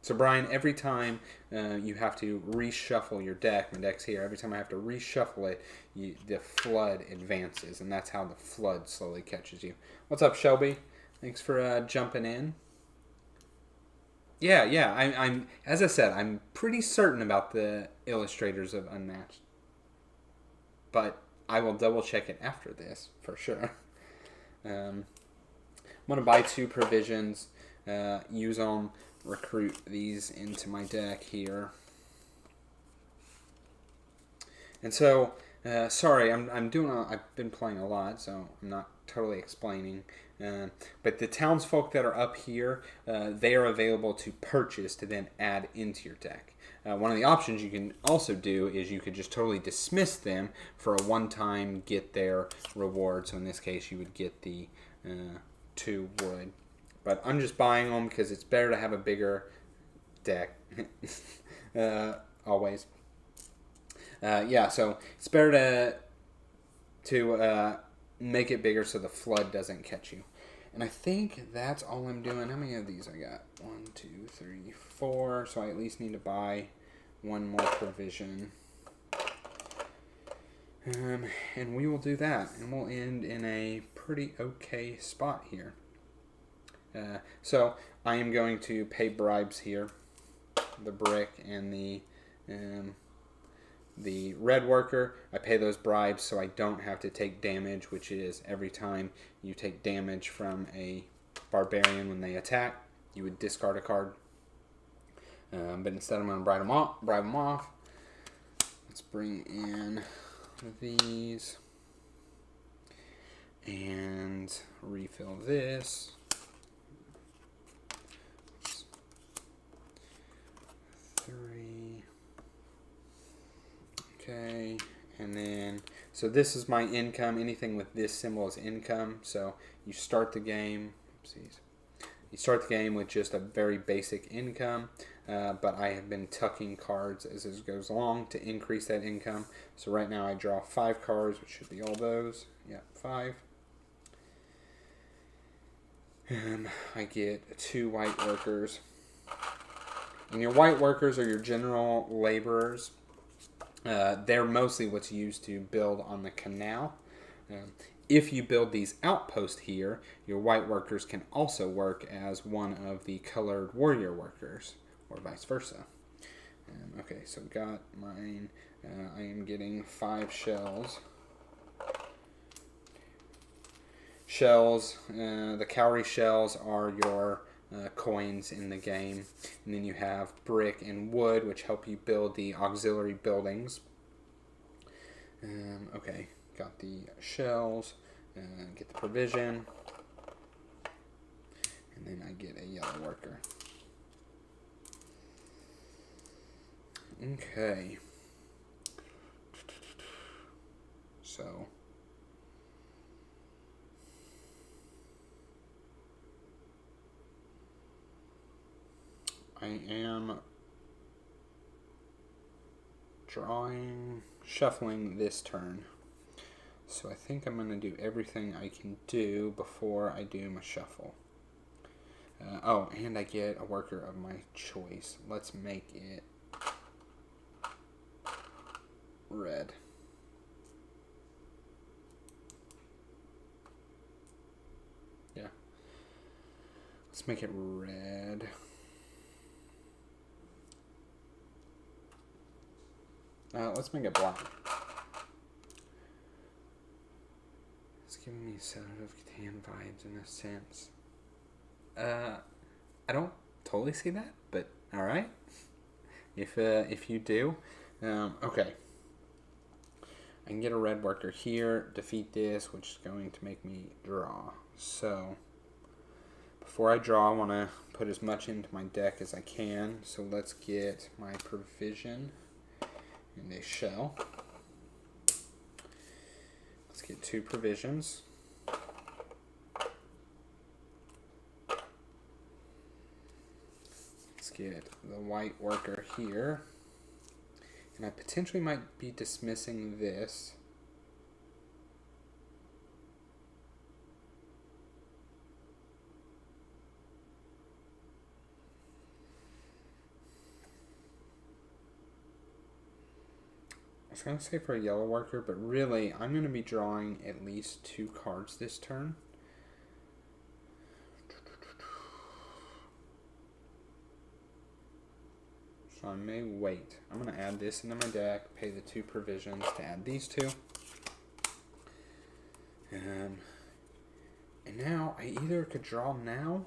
So Brian, every time you have to reshuffle your deck, my deck's here, every time I have to reshuffle it, the flood advances, and that's how the flood slowly catches you. What's up, Shelby? Thanks for jumping in. Yeah, I'm as I said, I'm pretty certain about the illustrators of Unmatched, but I will double check it after this for sure. I'm going to buy 2 provisions, use them, recruit these into my deck here. And so, sorry, I've been playing a lot, so I'm not totally explaining. But the townsfolk that are up here, they are available to purchase to then add into your deck. One of the options you can also do is you could just totally dismiss them for a one-time get their reward. So in this case, you would get the 2 wood. But I'm just buying them because it's better to have a bigger deck. Always. Yeah, so it's better to make it bigger so the flood doesn't catch you. And I think that's all I'm doing. How many of these I got? 1, 2, 3, 4. So I at least need to buy 1 more provision. And we will do that. And we'll end in a pretty okay spot here. So I am going to pay bribes here. The brick and the red worker, I pay those bribes so I don't have to take damage, which is every time you take damage from a barbarian when they attack, you would discard a card. But instead I'm going to bribe them off. Let's bring in these and refill this. Oops. 3. Okay, and then, so this is my income. Anything with this symbol is income. So you start the game, you start the game with just a very basic income, but I have been tucking cards as it goes along to increase that income. So right now I draw 5 cards, which should be all those. Yeah, 5. I get 2 white workers. And your white workers are your general laborers. They're mostly what's used to build on the canal. If you build these outposts here, your white workers can also work as one of the colored warrior workers, or vice versa. Okay, so got mine. I am getting 5 shells. The cowrie shells are your coins in the game, and then you have brick and wood, which help you build the auxiliary buildings. Okay, got the shells, get the provision, and then I get a yellow worker. Okay, so I am shuffling this turn. So I think I'm going to do everything I can do before I do my shuffle. Oh, and I get a worker of my choice. Let's make it red. Yeah. Let's make it red. Let's make it black. It's giving me Settled of Catan vibes in a sense. I don't totally see that, but all right. If you do, okay. I can get a red worker here, defeat this, which is going to make me draw. So before I draw, I want to put as much into my deck as I can. So let's get my provision and a shell. Let's get 2 provisions. Let's get the white worker here. And I potentially might be dismissing this. I was going to say for a yellow worker, but really I'm going to be drawing at least 2 cards this turn. So I may wait. I'm going to add this into my deck, pay the 2 provisions to add these 2. And now I either could draw now,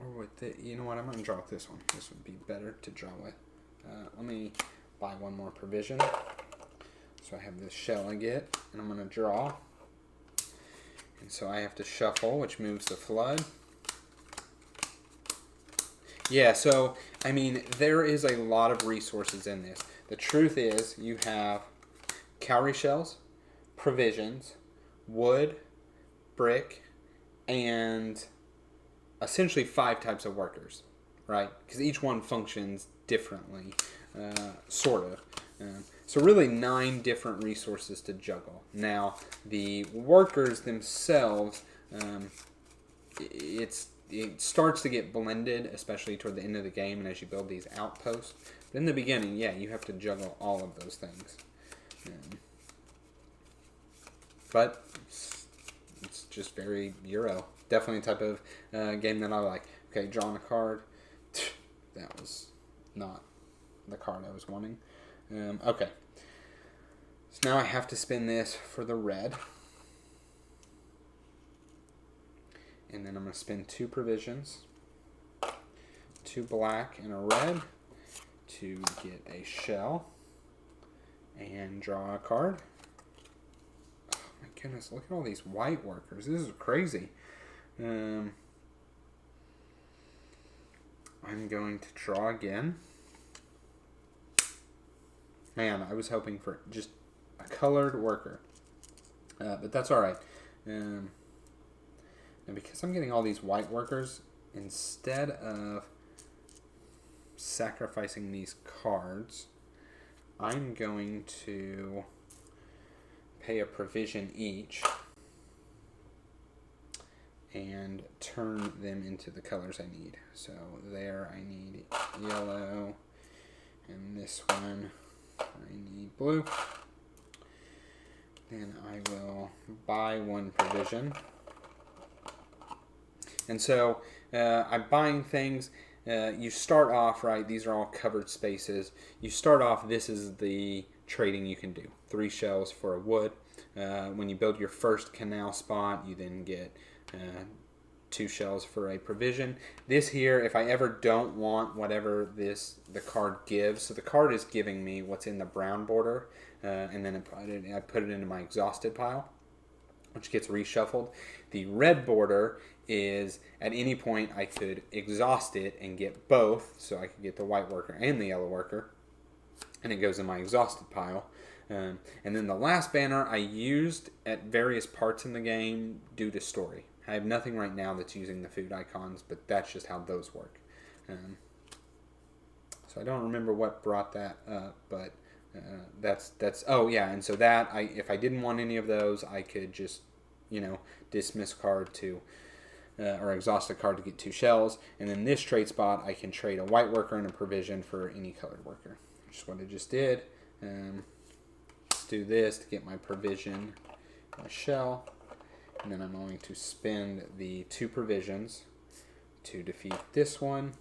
or with the, you know what, I'm going to draw with this one. This would be better to draw with. Let me buy 1 more provision. So I have this shell I get, and I'm going to draw. And so I have to shuffle, which moves the flood. Yeah, so, I mean, there is a lot of resources in this. The truth is, you have cowrie shells, provisions, wood, brick, and essentially 5 types of workers, right? Because each one functions differently, sort of. So really 9 different resources to juggle. Now, the workers themselves, it starts to get blended, especially toward the end of the game and as you build these outposts. But in the beginning, yeah, you have to juggle all of those things. But it's just very Euro. Definitely a type of game that I like. Okay, drawing a card. That was not the card I was wanting. Okay. So now I have to spin this for the red. And then I'm going to spin 2 provisions, 2 black and a red to get a shell and draw a card. Oh my goodness, look at all these white workers. This is crazy. I'm going to draw again. Man, I was hoping for just a colored worker. But that's alright. And because I'm getting all these white workers, instead of sacrificing these cards, I'm going to pay a provision each and turn them into the colors I need. So there I need yellow, and this one I need blue. Then I will buy 1 provision. And so I'm buying things. You start off, right, these are all covered spaces. You start off, this is the trading you can do. 3 shells for a wood. When you build your first canal spot, you then get 2 shells for a provision. This here, if I ever don't want whatever the card gives, so the card is giving me what's in the brown border, and then I put it into my exhausted pile, which gets reshuffled. The red border is at any point I could exhaust it and get both, so I could get the white worker and the yellow worker, and it goes in my exhausted pile. And then the last banner I used at various parts in the game due to story. I have nothing right now that's using the food icons, but that's just how those work. So So I don't remember what brought that up, but that's oh yeah, and so that if I didn't want any of those, I could just dismiss card to or exhaust a card to get 2 shells, and then this trade spot I can trade a white worker and a provision for any colored worker, which is what I just did. Let's do this to get my provision and a shell, and then I'm going to spend the 2 provisions to defeat this one.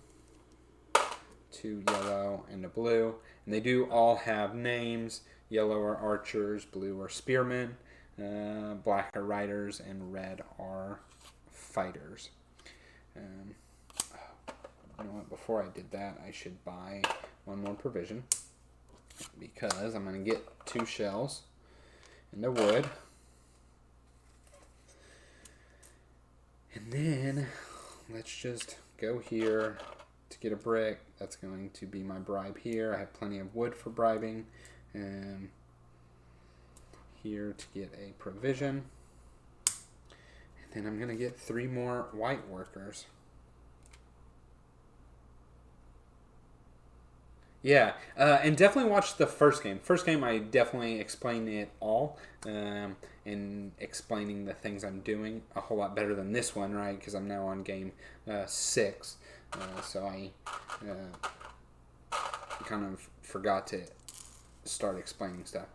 2 yellow and a blue, and they do all have names. Yellow are archers, blue are spearmen, black are riders, and red are fighters. You know what? Before I did that, I should buy 1 more provision because I'm going to get 2 shells and the wood, and then let's just go here to get a brick. That's going to be my bribe here. I have plenty of wood for bribing. Here to get a provision. And then I'm going to get 3 more white workers. Yeah, and definitely watch the first game. First game, I definitely explained it all, and explaining the things I'm doing a whole lot better than this one, right? Because I'm now on game 6. So I kind of forgot to start explaining stuff.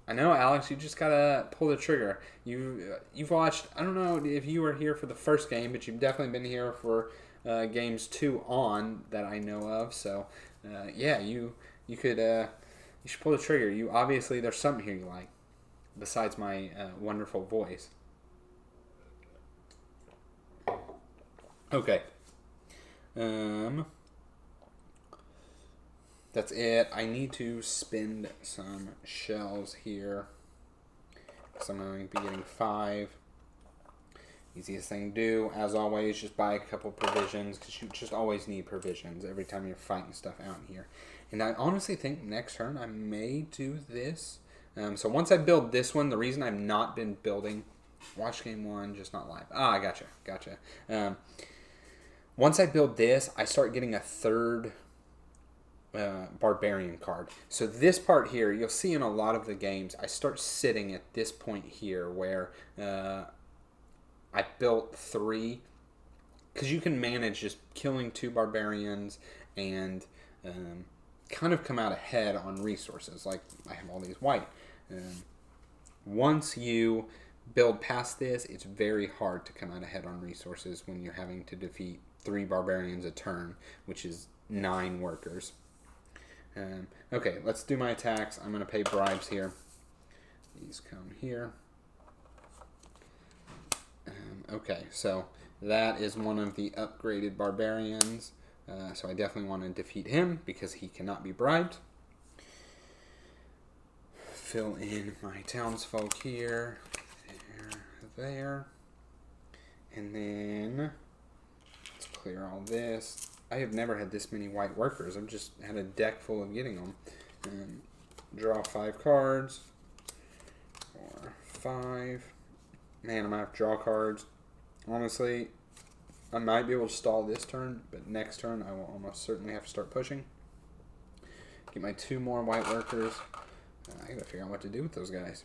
I know, Alex. You just gotta pull the trigger. You've watched. I don't know if you were here for the first game, but you've definitely been here for games 2 on that I know of. So yeah, you could. You should pull the trigger. You obviously there's something here you like, besides my wonderful voice. Okay. That's it. I need to spend some shells here, because I'm going to be getting 5. Easiest thing to do, as always, just buy a couple provisions, because you just always need provisions every time you're fighting stuff out here. And I honestly think next turn I may do this. So once I build this one, the reason I've not been building, watch game 1, just not live. I gotcha. Once I build this, I start getting a 3rd barbarian card. So this part here, you'll see in a lot of the games, I start sitting at this point here where I built 3, because you can manage just killing 2 barbarians and kind of come out ahead on resources. Like I have all these white. Once you build past this, it's very hard to come out ahead on resources when you're having to defeat 3 barbarians a turn, which is 9 workers. Okay, let's do my attacks. I'm going to pay bribes here. These come here. Okay, so that is one of the upgraded barbarians. So I definitely want to defeat him because he cannot be bribed. Fill in my townsfolk here. There. And then let's clear all this. I have never had this many white workers. I've just had a deck full of getting them. And draw 5 cards. 4, 5. Man, I'm going to have to draw cards. Honestly, I might be able to stall this turn, but next turn I will almost certainly have to start pushing. Get my 2 more white workers. I gotta figure out what to do with those guys.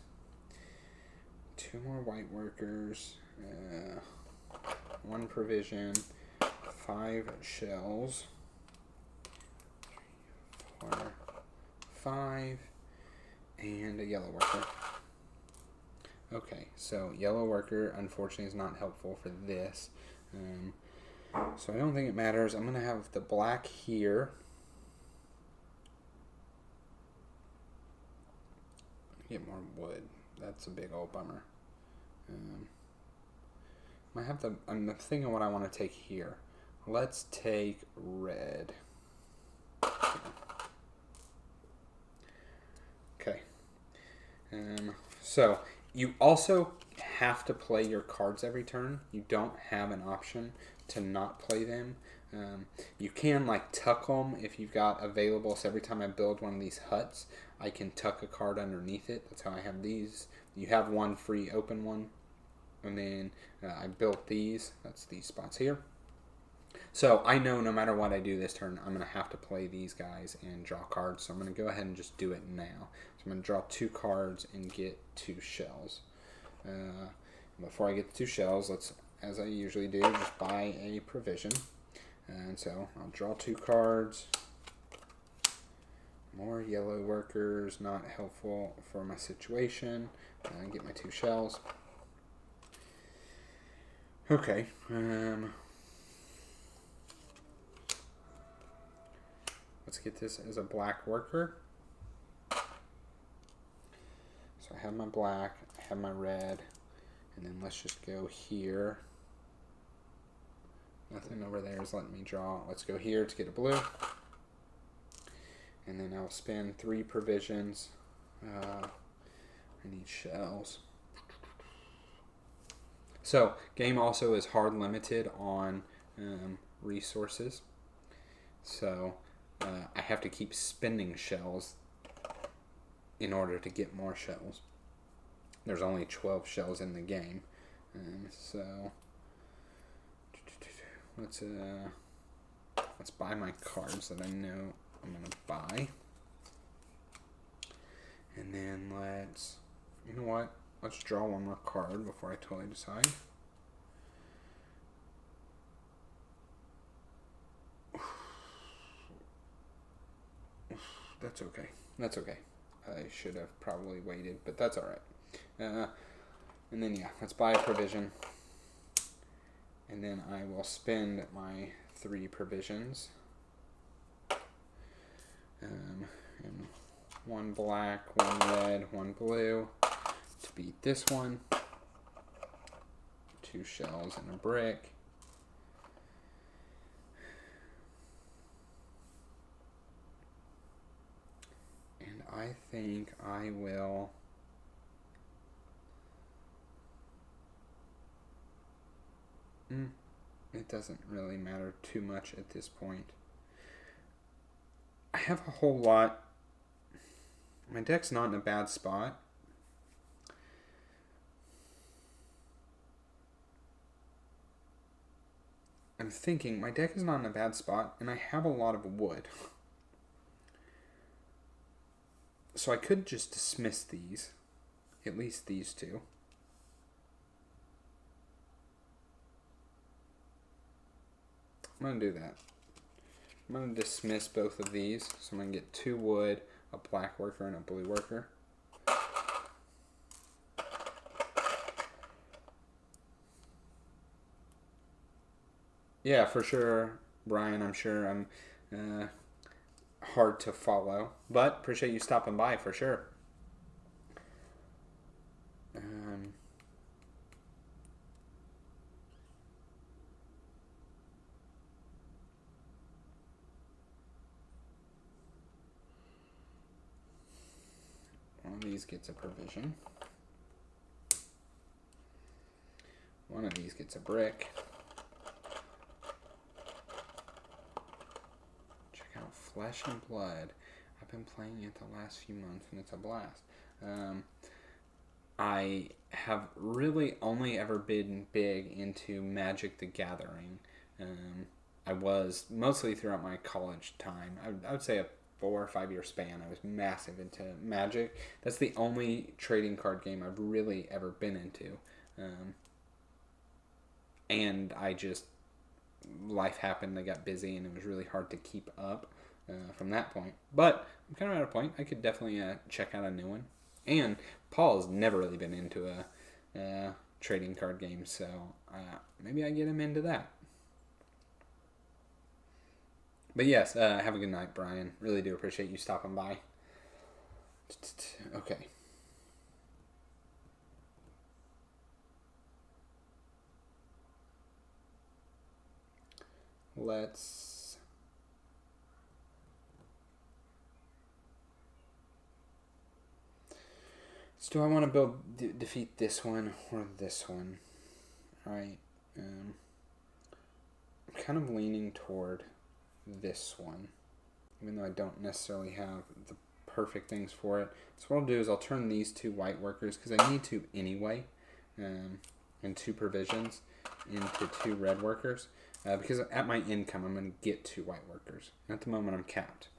2 more white workers. 1 provision. 5 shells. 4, 5. And a yellow worker. Okay, so yellow worker unfortunately is not helpful for this. So I don't think it matters. I'm going to have the black here. Get more wood. That's a big old bummer. I'm thinking what I want to take here. Let's take red. Okay. So you also have to play your cards every turn. You don't have an option to not play them. You can like tuck them if you've got available. So every time I build one of these huts, I can tuck a card underneath it. That's how I have these you have one free open one. And then I built these. That's these spots here. So I know no matter what I do this turn, I'm going to have to play these guys and draw cards. So I'm going to go ahead and just do it now. So I'm going to draw 2 cards and get 2 shells. Before I get the 2 shells, let's, as I usually do, just buy a provision. And so I'll draw 2 cards. More yellow workers, not helpful for my situation. And get my 2 shells. Okay. Let's get this as a black worker. So I have my black, I have my red, and then let's just go here. Nothing over there is letting me draw. Let's go here to get a blue. And then I'll spend 3 provisions. I need shells. So, game also is hard limited on resources. So, I have to keep spending shells in order to get more shells. There's only 12 shells in the game. So, let's buy my cards that I know I'm going to buy. And then let's, you know what? Let's draw one more card before I totally decide. That's okay. That's okay. I should have probably waited, but that's alright. And then, yeah, let's buy a provision. And then I will spend my 3 provisions. And 1 black, 1 red, 1 blue to beat this one. 2 shells and a brick. And I think I will it doesn't really matter too much at this point. I have a whole lot. My deck's not in a bad spot. I'm thinking my deck is not in a bad spot, and I have a lot of wood. So I could just dismiss these, at least these 2. I'm going to do that. I'm going to dismiss both of these. So I'm going to get 2 wood, a black worker, and a blue worker. Yeah, for sure, Brian. I'm sure I'm hard to follow, but appreciate you stopping by for sure. One of these gets a provision. One of these gets a brick. Check out Flesh and Blood. I've been playing it the last few months and it's a blast. I have really only ever been big into Magic the Gathering. I was mostly throughout my college time. I would say a 4 or 5 year span. I was massive into Magic. That's the only trading card game I've really ever been into. And I just, life happened, I got busy, and it was really hard to keep up from that point. But I'm kind of at a point, I could definitely check out a new one. And Paul's never really been into a trading card game, so maybe I get him into that. But yes, have a good night, Brian. Really do appreciate you stopping by. Okay. Do I want to defeat this one or this one? Alright. I'm kind of leaning toward this one, even though I don't necessarily have the perfect things for it. So what I'll do is I'll turn these 2 white workers, because I need to anyway, and 2 provisions into 2 red workers, because at my income I'm going to get 2 white workers. At the moment I'm capped.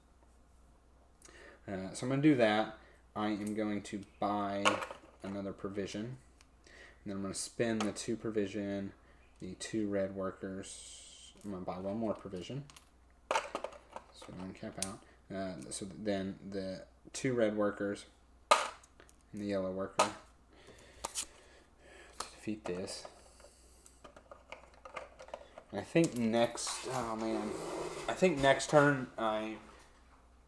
So I'm going to do that. I am going to buy another provision, and then I'm going to spend the 2 provision, the 2 red workers. I'm going to buy 1 more provision, so I don't cap out. So then the 2 red workers and the yellow worker to defeat this. I think next, I think next turn I'm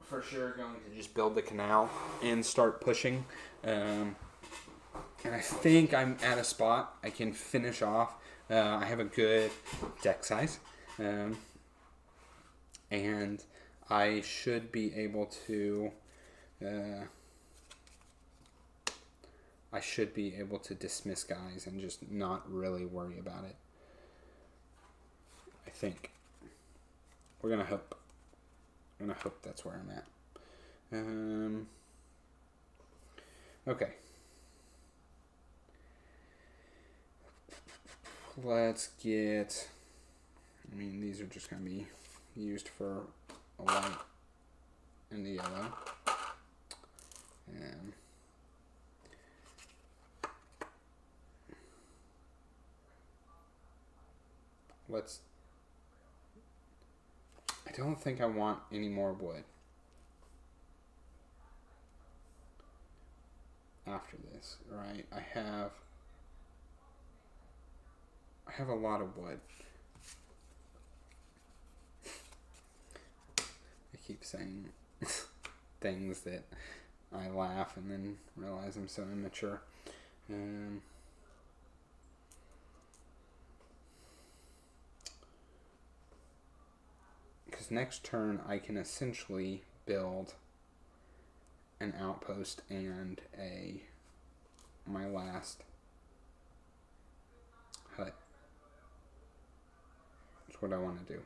for sure going to just build the canal and start pushing. And I think I'm at a spot I can finish off. I have a good deck size. And I should be able to dismiss guys and just not really worry about it. I think. We're gonna hope. I'm gonna hope that's where I'm at. Okay. Let's get. These are just gonna be used for a white and a yellow. I don't think I want any more wood after this, right? I have a lot of wood. I keep saying things that I laugh and then realize I'm so immature. Because next turn I can essentially build an outpost and my last hut. That's what I want to do.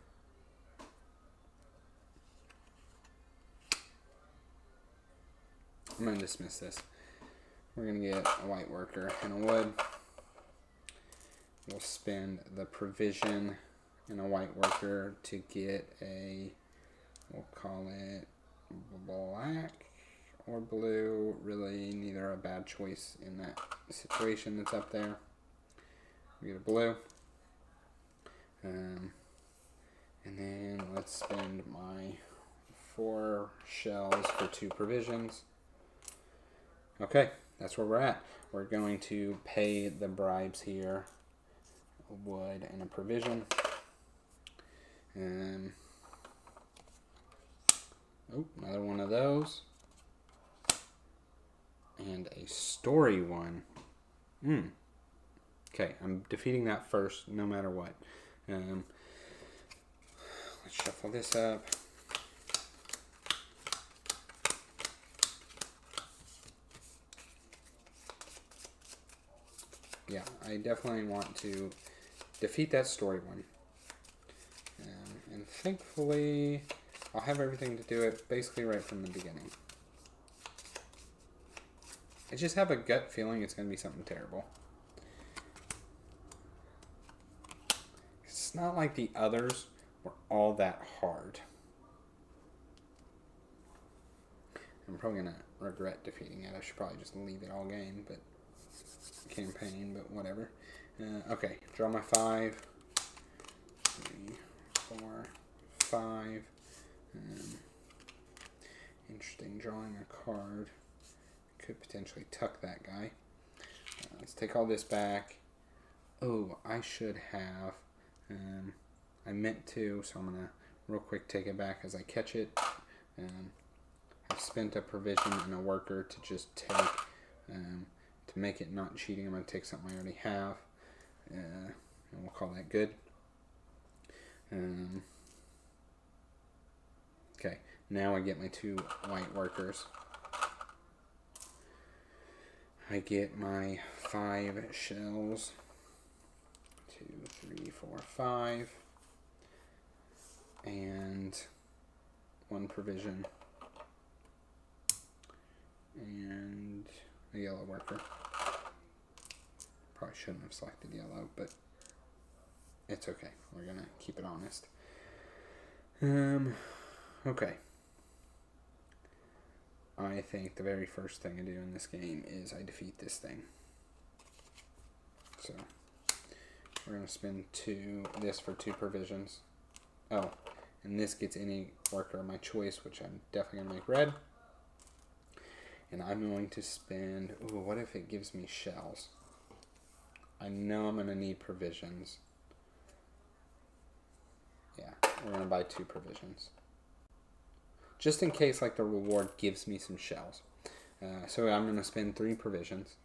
I'm going to dismiss this. We're going to get a white worker and a wood. We'll spend the provision and a white worker to get we'll call it black or blue. Really neither a bad choice in that situation that's up there. We get a blue. And then let's spend my 4 shells for 2 provisions. Okay, that's where we're at. We're going to pay the bribes here. A wood and a provision. Another one of those. And a story one. Okay, I'm defeating that first, no matter what. Let's shuffle this up. Yeah, I definitely want to defeat that story one. And thankfully, I'll have everything to do it basically right from the beginning. I just have a gut feeling it's going to be something terrible. It's not like the others were all that hard. I'm probably going to regret defeating it. I should probably just leave it all game, but campaign, but whatever. Okay, draw my 5. 3, 4, 5. Interesting, drawing a card. Could potentially tuck that guy. Let's take all this back. Oh, I should have. I meant to, so I'm going to real quick take it back as I catch it. I've spent a provision and a worker to just take, to make it not cheating. I'm going to take something I already have. And we'll call that good. Okay, now I get my 2 white workers. I get my 5 shells. 2, 3, 4, 5. And 1 provision. and a yellow worker. Probably shouldn't have selected yellow, but it's okay. We're gonna keep it honest. Okay. I think the very first thing I do in this game is I defeat this thing. So we're gonna spend this for 2 provisions. Oh, and this gets any worker of my choice, which I'm definitely gonna make red. And I'm going to spend, ooh, what if it gives me shells? I know I'm gonna need provisions. Yeah, we're gonna buy 2 provisions. Just in case like the reward gives me some shells. So I'm gonna spend 3 provisions.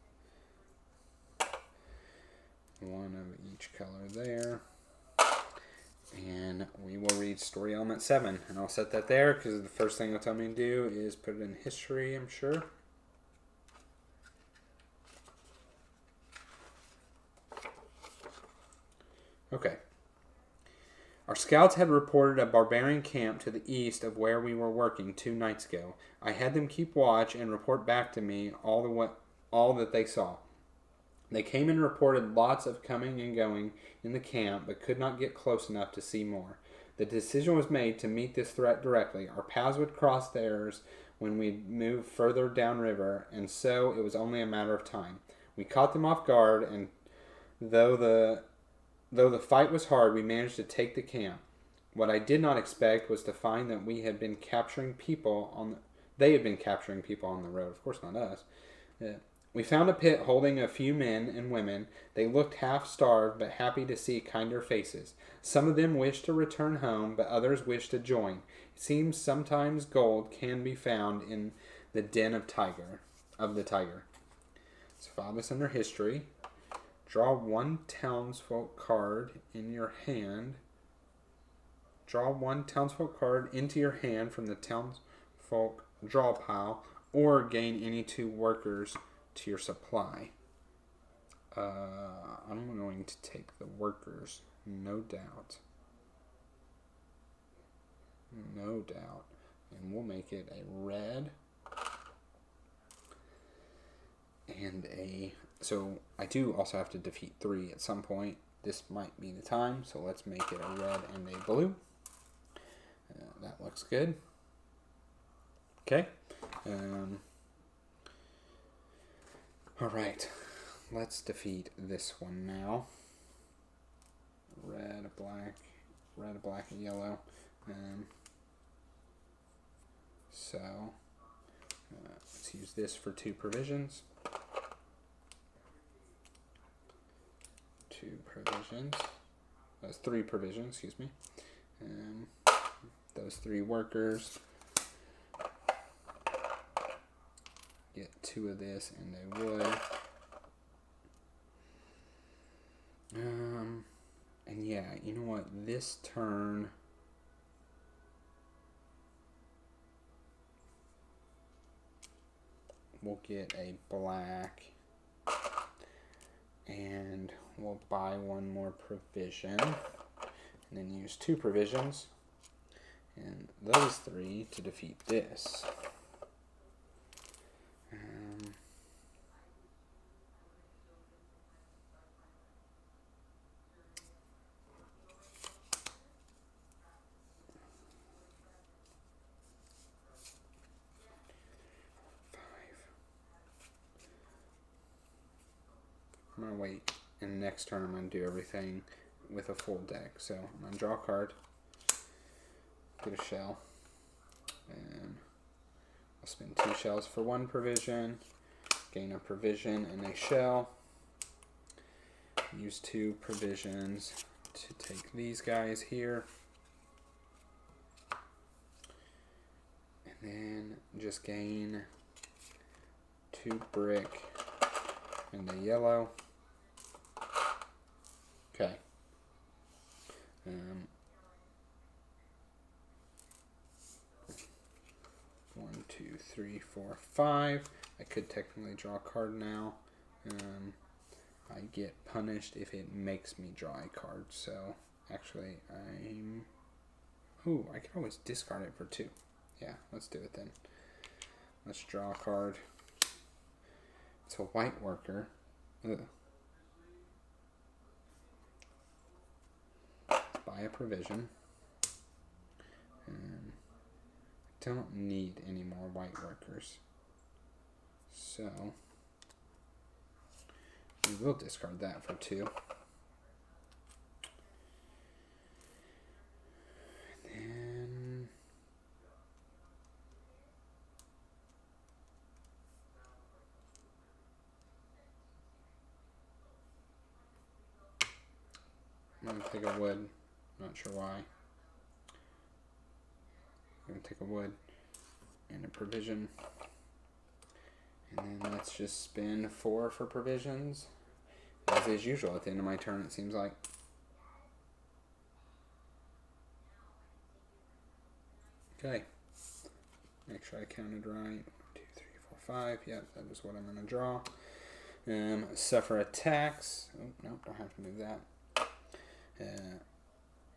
1 of each color there. And we will read story element 7. And I'll set that there because the first thing it'll tell me to do is put it in history, I'm sure. Okay. Our scouts had reported a barbarian camp to the east of where we were working 2 nights ago. I had them keep watch and report back to me all that they saw. They came and reported lots of coming and going in the camp, but could not get close enough to see more. The decision was made to meet this threat directly. Our paths would cross theirs when we moved further downriver, and so it was only a matter of time. We caught them off guard, and though the fight was hard, we managed to take the camp. What I did not expect was to find that they had been capturing people on the road. Of course, not us. We found a pit holding a few men and women. They looked half-starved, but happy to see kinder faces. Some of them wished to return home, but others wished to join. It seems sometimes gold can be found in the den of the tiger. So file this under history. Draw 1 townsfolk card in your hand. Draw 1 townsfolk card into your hand from the townsfolk draw pile, or gain any 2 workers to your supply. I'm going to take the workers, no doubt. No doubt. And we'll make it a red and a... So I do also have to defeat 3 at some point. This might be the time, so let's make it a red and a blue. That looks good. Okay. Alright, let's defeat this one now. Red, black, and yellow. So, let's use this for 2 provisions. 2 provisions. That's 3 provisions, excuse me. Those 3 workers. Get 2 of this and a wood. And yeah, you know what? This turn, we'll get a black, and we'll buy 1 more provision, and then use 2 provisions, and those 3 to defeat this. I'm going to wait, and next turn I'm going to do everything with a full deck. So I'm going to draw a card, get a shell, and I'll spend 2 shells for 1 provision, gain a provision and a shell, use 2 provisions to take these guys here, and then just gain 2 brick and a yellow. Okay. 1, 2, 3, 4, 5. I could technically draw a card now. I get punished if it makes me draw a card. So actually, I can always discard it for 2. Yeah, let's do it then. Let's draw a card. It's a white worker. Ugh. Let's buy a provision. And don't need any more white workers. So we will discard that for 2. And then I'm going to take a wood. Not sure why. I'm going to take a wood and a provision. And then let's just spend 4 for provisions. As is usual at the end of my turn, it seems like. Okay. Make sure I counted right. 1, 2, 3, 4, 5. Yep, that is what I'm going to draw. Suffer attacks. Oh, no, don't have to move that.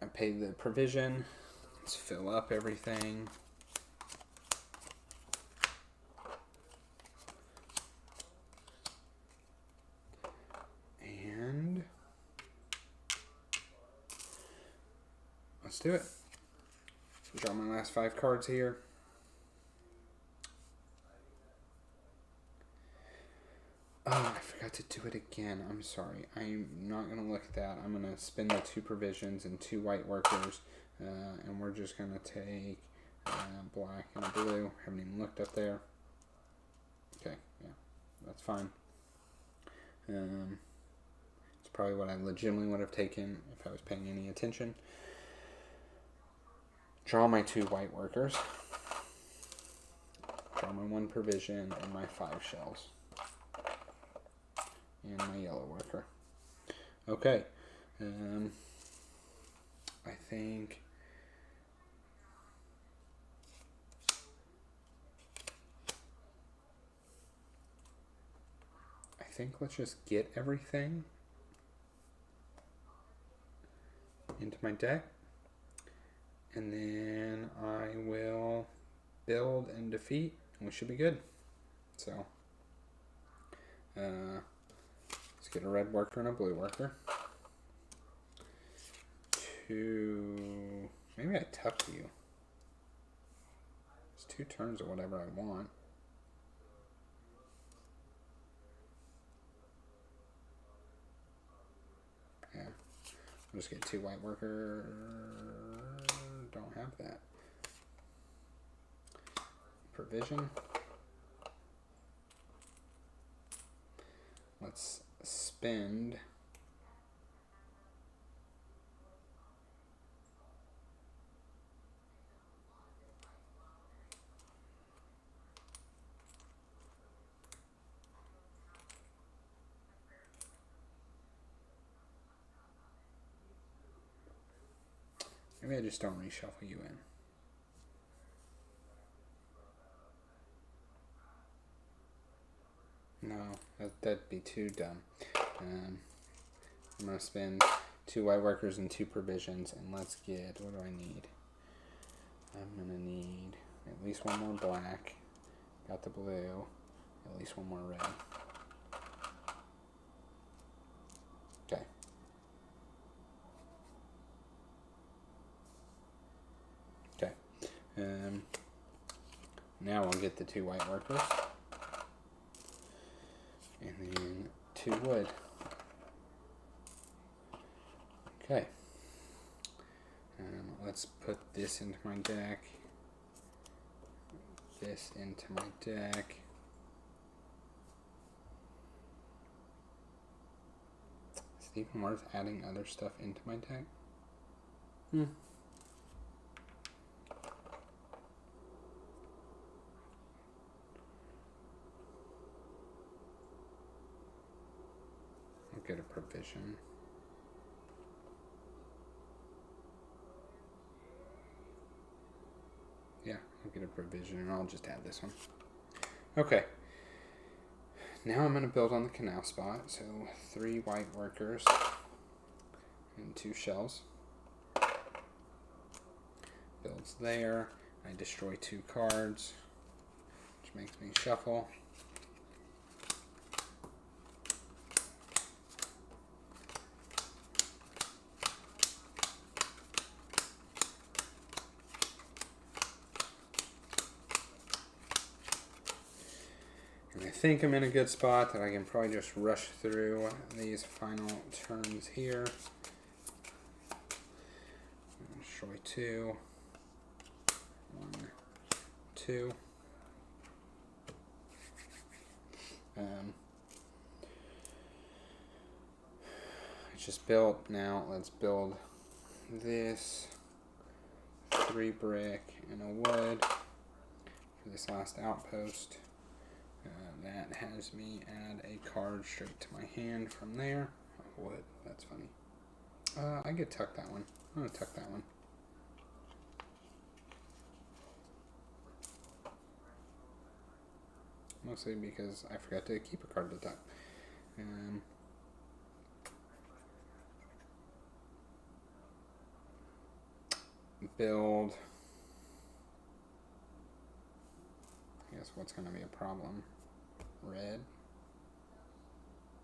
I pay the provision. Let's fill up everything. And let's do it. Draw my last 5 cards here. Oh, I forgot to do it again. I'm sorry. I'm not going to look at that. I'm going to spend the 2 provisions and 2 white workers. And we're just going to take black and blue. Haven't even looked up there. Okay, yeah, that's fine. It's probably what I legitimately would have taken if I was paying any attention. Draw my 2 white workers. Draw my 1 provision and my 5 shells. And my yellow worker. Okay. I think let's just get everything into my deck. And then I will build and defeat, and we should be good. So, let's get a red worker and a blue worker. 2, maybe I tuck you. It's 2 turns of whatever I want. Yeah, I'll just get 2 white worker. Don't have that. Provision. Let's spend maybe I just don't reshuffle you in. No, that'd be too dumb. I'm going to spend 2 white workers and 2 provisions, and let's get, what do I need? I'm going to need at least 1 more black. Got the blue. At least 1 more red. Okay. Okay. Now I'll get the 2 white workers. And then 2 wood. Okay. Let's put this into my deck. This into my deck. Is it even worth adding other stuff into my deck? I'll get a provision. Yeah, I'll get a provision and I'll just add this one. Okay. Now I'm going to build on the canal spot. So 3 white workers and 2 shells. Builds there. I destroy 2 cards, which makes me shuffle. think I'm in a good spot that I can probably just rush through these final turns here. Destroy 2. 1, 2. It's just built. Now let's build this 3 brick and a wood for this last outpost. That has me add a card straight to my hand from there. Oh, wood. That's funny. I could tuck that one. I'm going to tuck that one. Mostly because I forgot to keep a card to tuck. Build. I guess what's going to be a problem? Red.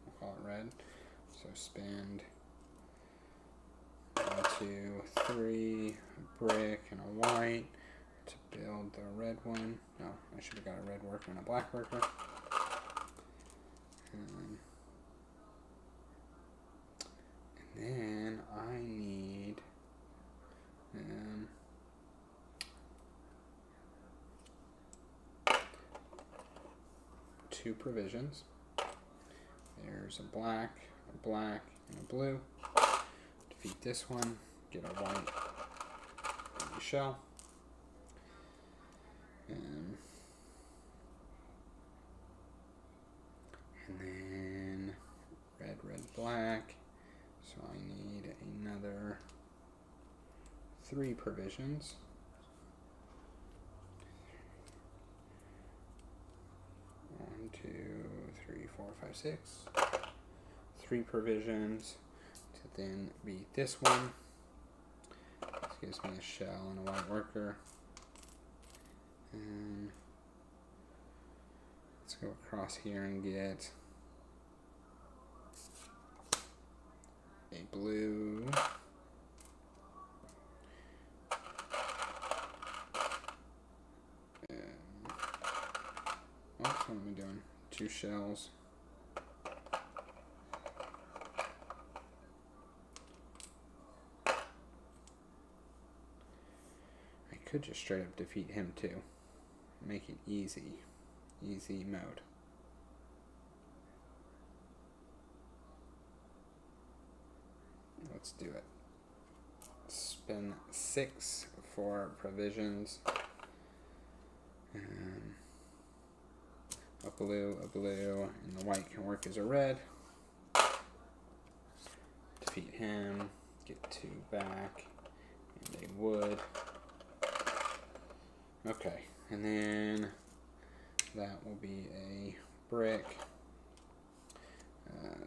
We'll call it red. So spend 1, 2, 3 brick and a white to build the red one. No, I should have got a red worker and a black worker. And then I need 2 provisions. There's a black, and a blue. Defeat this one, get a white and a shell. And then red, black. So I need another 3 provisions. 1, 2, 3, 4, 5, 6. 3 provisions to then beat this one. This gives me a shell and a white worker. And let's go across here and get a blue. What am I doing? 2 shells. I could just straight up defeat him too. Make it easy. Easy mode. Let's do it. Spend 6 for provisions. A blue, and the white can work as a red. Defeat him, get 2 back, and a wood. Okay, and then that will be a brick.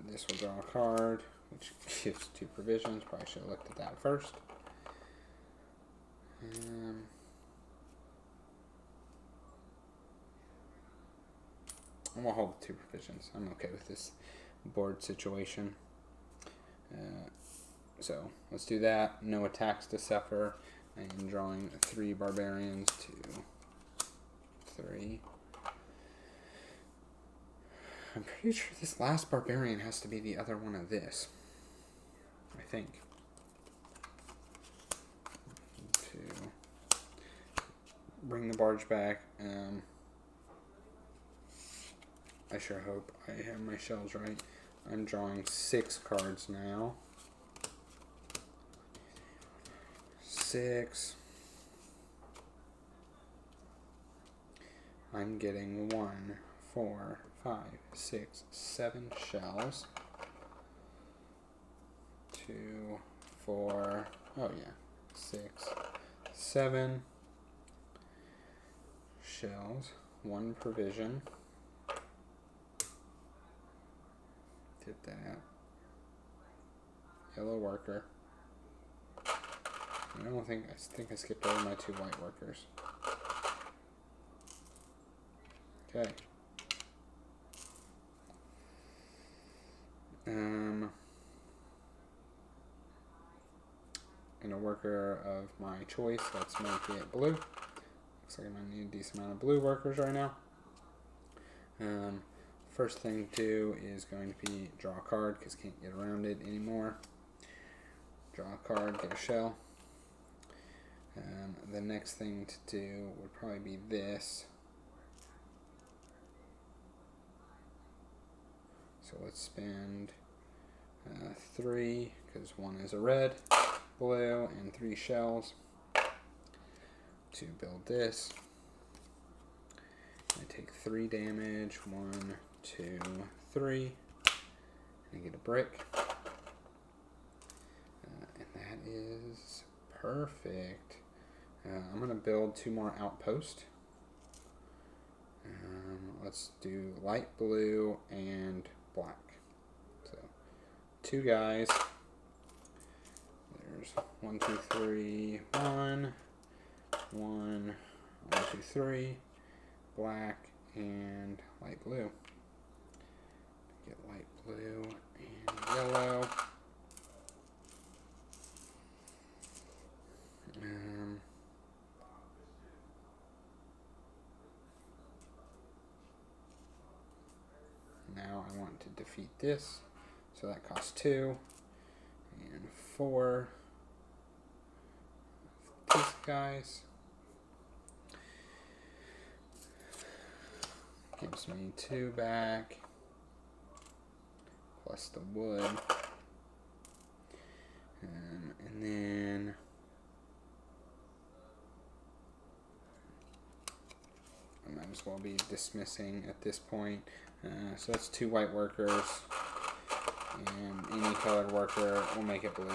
This will draw a card, which gives 2 provisions. Probably should have looked at that first. And we'll hold 2 provisions. I'm okay with this board situation. So let's do that. No attacks to suffer. I am drawing 3 barbarians. 2, 3. I'm pretty sure this last barbarian has to be the other one of this. I think. 2. Bring the barge back. I sure hope I have my shells right. I'm drawing 6 cards now. 6. I'm getting 1, 4, 5, 6, 7 shells. 2, 4, oh yeah, 6, 7 shells. 1 provision. Did that. Yellow worker. I think I skipped over my 2 white workers. Okay. And a worker of my choice. Let's make it blue. Looks like I'm gonna need a decent amount of blue workers right now. first thing to do is going to be draw a card, because can't get around it anymore. Draw a card, get a shell. The next thing to do would probably be this. So let's spend 3, because 1 is a red, blue, and 3 shells to build this. I take 3 damage, 1, 2, 3, and I get a brick. And that is perfect. I'm going to build 2 more outposts. Let's do light blue and black. So 2 guys. There's 1, 2, 3, 1, 1, 2, 3, black and light blue. Get light blue and yellow. Now I want to defeat this, so that costs 2 and 4. These guys gives me 2 back plus the wood, and then I might as well be dismissing at this point. So that's 2 white workers, and any colored worker will make it blue.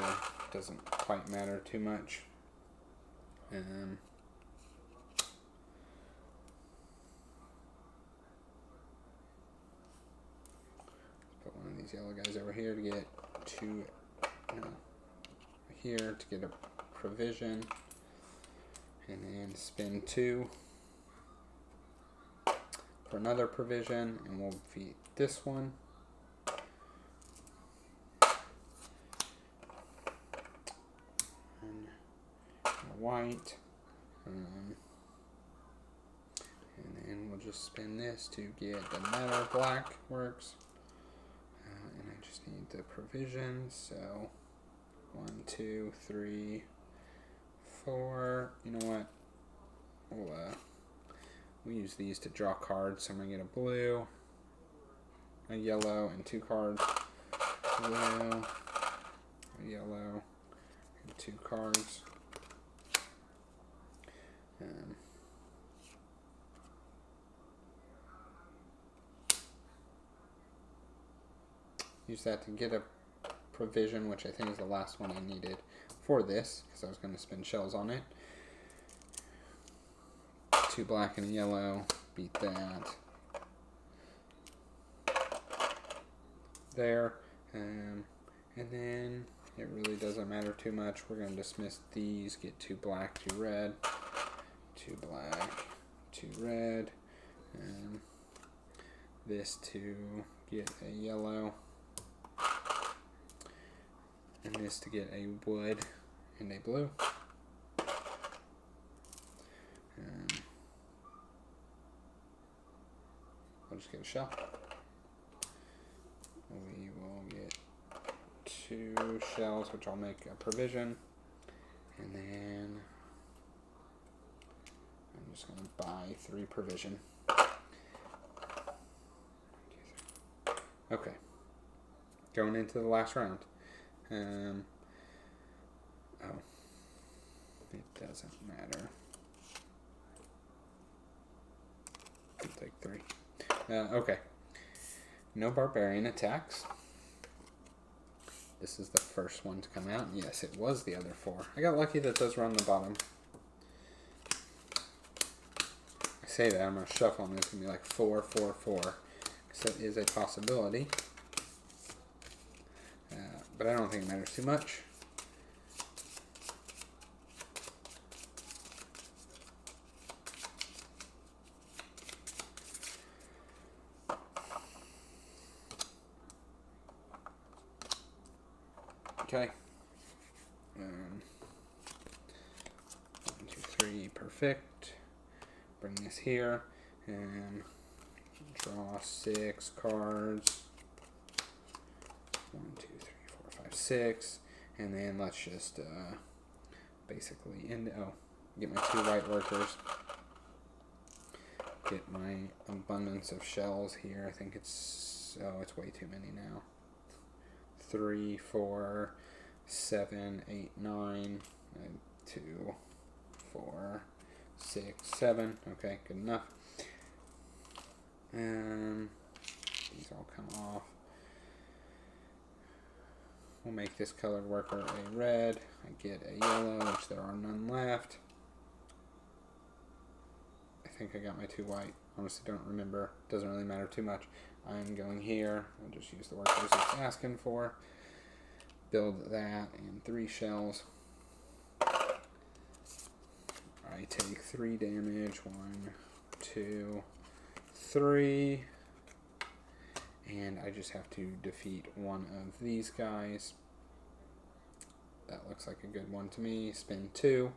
Doesn't quite matter too much. Put one of these yellow guys over here to get 2. Here to get a provision, and then spin 2 for another provision, and we'll feed this one. And white, and then we'll just spin this to get another black works, and I just need the provisions. So 1, 2, 3, 4. You know what? We'll use these to draw cards. So I'm gonna get a blue, a yellow, and 2 cards. Blue, a yellow, and 2 cards. Use that to get a provision, which I think is the last one I needed for this, because I was going to spin shells on it. 2 black and a yellow, beat that. There, and then it really doesn't matter too much. We're going to dismiss these, get 2 black, 2 red, 2 black, 2 red, and this to get a yellow, and this to get a wood and a blue. I'll just get a shell. We will get 2 shells, which I'll make a provision, and then I'm just going to buy 3 provision. Okay, going into the last round. Oh, it doesn't matter. I'll take 3. Okay, no barbarian attacks. This is the first one to come out. Yes, it was the other 4. I got lucky that those were on the bottom. I say that, I'm going to shuffle them. It's going to be like 4, 4, 4. Because that is a possibility. But I don't think it matters too much. Okay. 1, 2, 3, perfect. Bring this here, and Draw 6 cards. 1, 2, 3, 4, 5, 6. And then let's just basically get my 2 white workers. Get my abundance of shells here. I think it's way too many now. 3, 4, 7, 8, 9, 2, 4, 6, 7. Okay, good enough. These all come off. We'll make this colored worker a red. I get a yellow, which there are none left. I think I got my 2 white. Honestly, don't remember. Doesn't really matter too much. I'm going here. I'll just use the workers it's asking for. Build that and 3 shells. I take 3 damage. 1, 2, 3. And I just have to defeat one of these guys. That looks like a good one to me. Spend 2.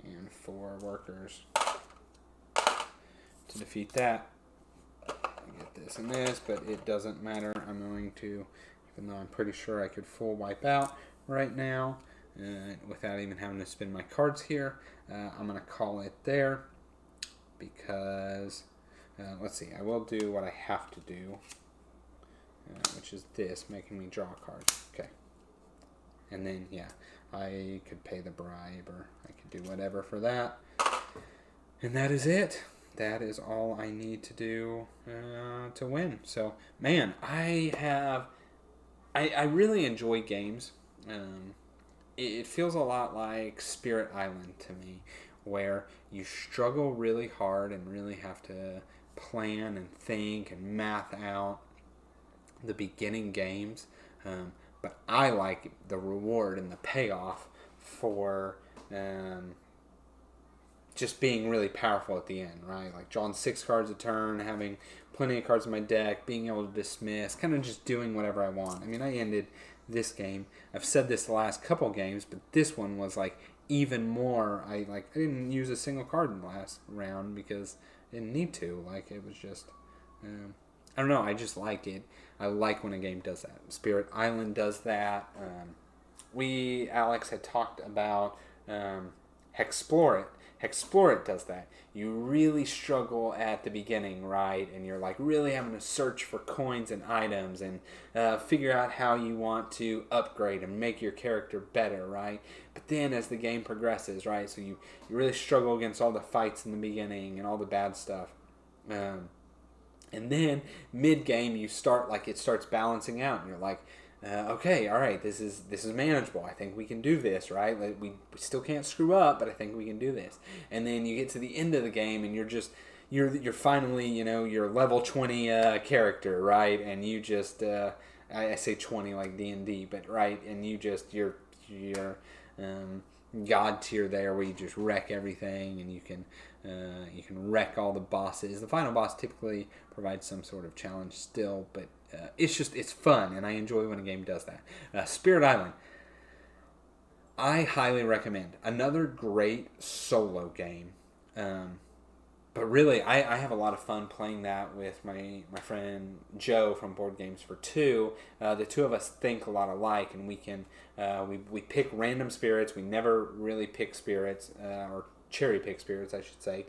And 4 workers to defeat that. I get this and this, but it doesn't matter. I'm going to, even though I'm pretty sure I could full wipe out right now without even having to spend my cards here, I'm going to call it there because, let's see, I will do what I have to do, which is this, making me draw cards. Okay. And then, yeah, I could pay the bribe or I could do whatever for that. And that is it. That is all I need to do to win. So, man, I really enjoy games. It feels a lot like Spirit Island to me, where you struggle really hard and really have to plan and think and math out the beginning games. But I like the reward and the payoff for just being really powerful at the end, right? Like drawing 6 cards a turn, having plenty of cards in my deck, being able to dismiss, kind of just doing whatever I want. I mean, I ended this game. I've said this the last couple games, but this one was like even more. I didn't use a single card in the last round because I didn't need to. Like, it was just, I don't know. I just like it. I like when a game does that. Spirit Island does that. Alex had talked about Hexplore It. Hexplore It does that. You really struggle at the beginning, right? And you're like really having to search for coins and items and figure out how you want to upgrade and make your character better, right? But then as the game progresses, right? So you really struggle against all the fights in the beginning and all the bad stuff. And then mid-game you start, like, it starts balancing out and you're like, okay, all right, this is manageable. I think we can do this, right? Like, we still can't screw up, but I think we can do this. And then you get to the end of the game, and you're finally, you're level 20 character, right? And you just I say 20 like D&D, but right, and you're God tier there, where you just wreck everything, and you can wreck all the bosses. The final boss typically provides some sort of challenge still, but it's fun, and I enjoy when a game does that. Spirit Island, I highly recommend. Another great solo game. But really, I have a lot of fun playing that with my friend Joe from Board Games for Two. The two of us think a lot alike, and we can we pick random spirits. We never really pick spirits, or cherry pick spirits, I should say.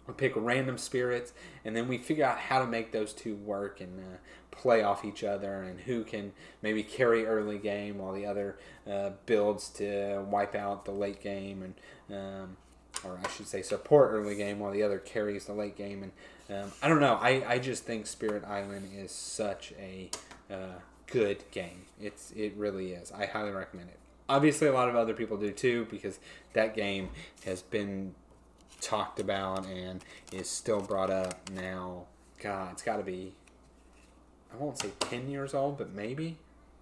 We pick random spirits, and then we figure out how to make those two work and play off each other, and who can maybe carry early game while the other builds to wipe out the late game, and or I should say support early game while the other carries the late game. And I don't know, I just think Spirit Island is such a good game. It really is. I highly recommend it. Obviously, a lot of other people do too, because that game has been talked about and is still brought up now. God, it's got to be, I won't say 10 years old, but maybe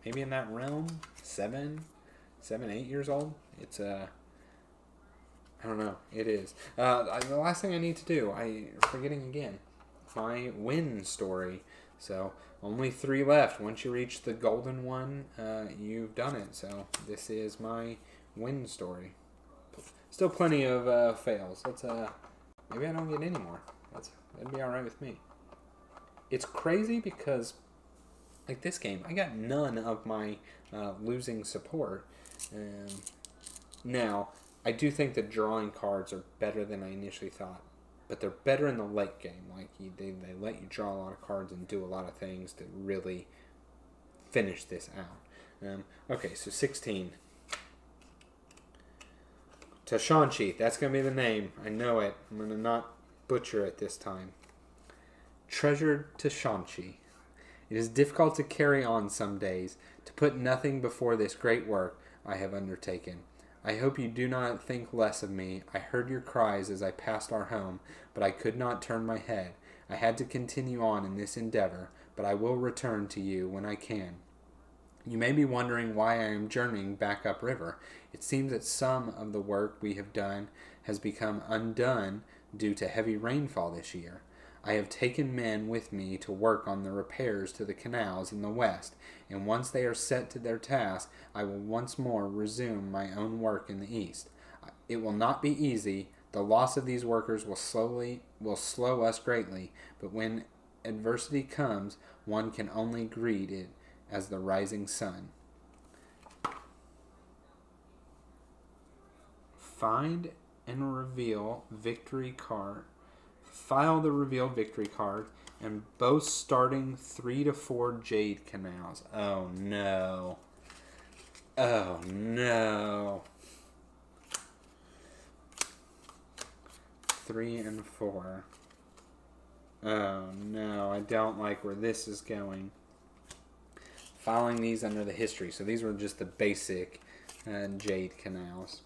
in that realm. 7, 8 years old. It's I don't know. It is. The last thing I need to do, I'm forgetting again, my win story. So only 3 left. Once you reach the golden one, you've done it. So this is my win story. Still plenty of fails. Let's maybe I don't get any more. That'd be all right with me. It's crazy because, like this game, I got none of my losing support. Now, I do think the drawing cards are better than I initially thought, but they're better in the late game. Like they let you draw a lot of cards and do a lot of things to really finish this out. Okay, so 16. Tashanchi, that's going to be the name. I know it. I'm going to not butcher it this time. Treasured Tashanchi. It is difficult to carry on some days, to put nothing before this great work I have undertaken. I hope you do not think less of me. I heard your cries as I passed our home, but I could not turn my head. I had to continue on in this endeavor, but I will return to you when I can. You may be wondering why I am journeying back upriver. It seems that some of the work we have done has become undone due to heavy rainfall this year. I have taken men with me to work on the repairs to the canals in the west, and once they are set to their task, I will once more resume my own work in the east. It will not be easy. The loss of these workers will slow us greatly, but when adversity comes, one can only greet it as the rising sun. Find and reveal victory card. File the revealed victory card and both starting 3 to 4 jade canals. Oh no. Oh no. 3 and 4. Oh no, I don't like where this is going. Filing these under the history. So these were just the basic jade canals.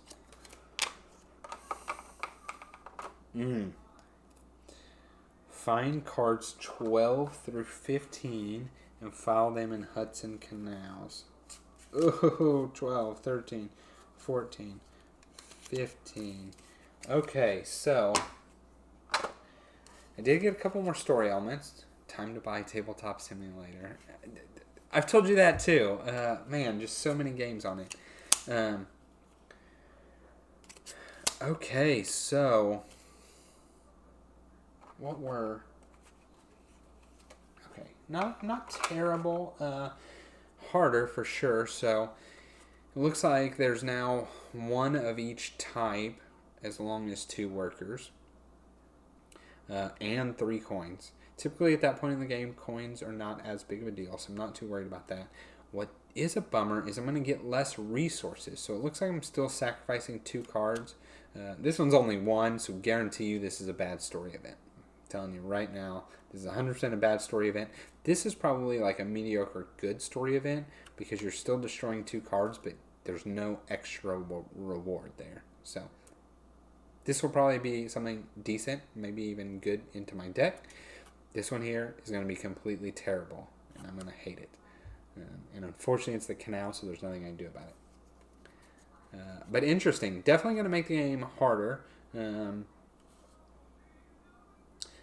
Find cards 12 through 15 and file them in Hudson canals. Oh, 12, 13, 14, 15. Okay, so I did get a couple more story elements. Time to buy Tabletop Simulator. I've told you that too. Man, just so many games on it. Okay, so what were... Okay, not terrible. Harder for sure. So it looks like there's now one of each type as long as 2 workers. And 3 coins. Typically at that point in the game, coins are not as big of a deal, so I'm not too worried about that. What is a bummer is I'm going to get less resources. So it looks like I'm still sacrificing 2 cards. This one's only 1, so guarantee you this is a bad story event. I'm telling you right now, this is 100% a bad story event. This is probably like a mediocre good story event because you're still destroying 2 cards, but there's no extra reward there. So this will probably be something decent, maybe even good into my deck. This one here is going to be completely terrible, and I'm going to hate it. And unfortunately, it's the canal, so there's nothing I can do about it. But interesting. Definitely going to make the game harder.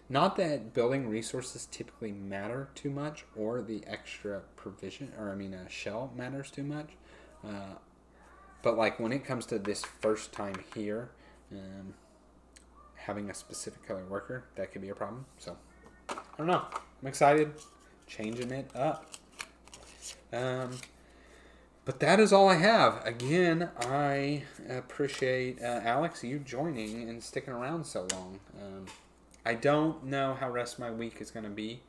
Not that building resources typically matter too much, or the extra provision, shell matters too much. But like when it comes to this first time here, having a specific color worker, that could be a problem. So I don't know. I'm excited. Changing it up. But that is all I have. Again, I appreciate Alex, you joining and sticking around so long. I don't know how the rest of my week is going to be.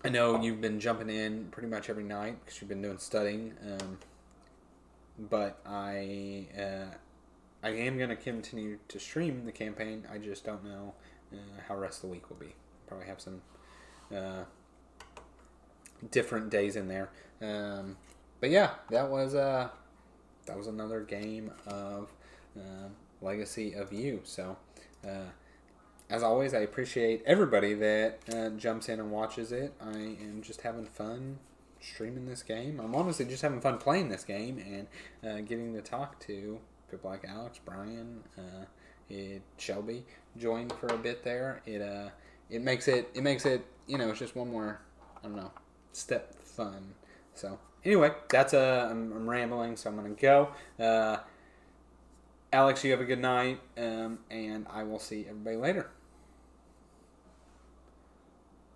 I know you've been jumping in pretty much every night because you've been doing studying. But I am going to continue to stream the campaign. I just don't know how the rest of the week will be. Probably have some different days in there. But yeah, that was another game of Legacy of You. So as always, I appreciate everybody that jumps in and watches it. I am just having fun streaming this game. I'm honestly just having fun playing this game and getting to talk to people like Alex, Brian, Shelby joined for a bit there. It makes it it's just one more, I don't know, step fun. So anyway, that's I'm rambling, so I'm gonna go. Alex, you have a good night, and I will see everybody later.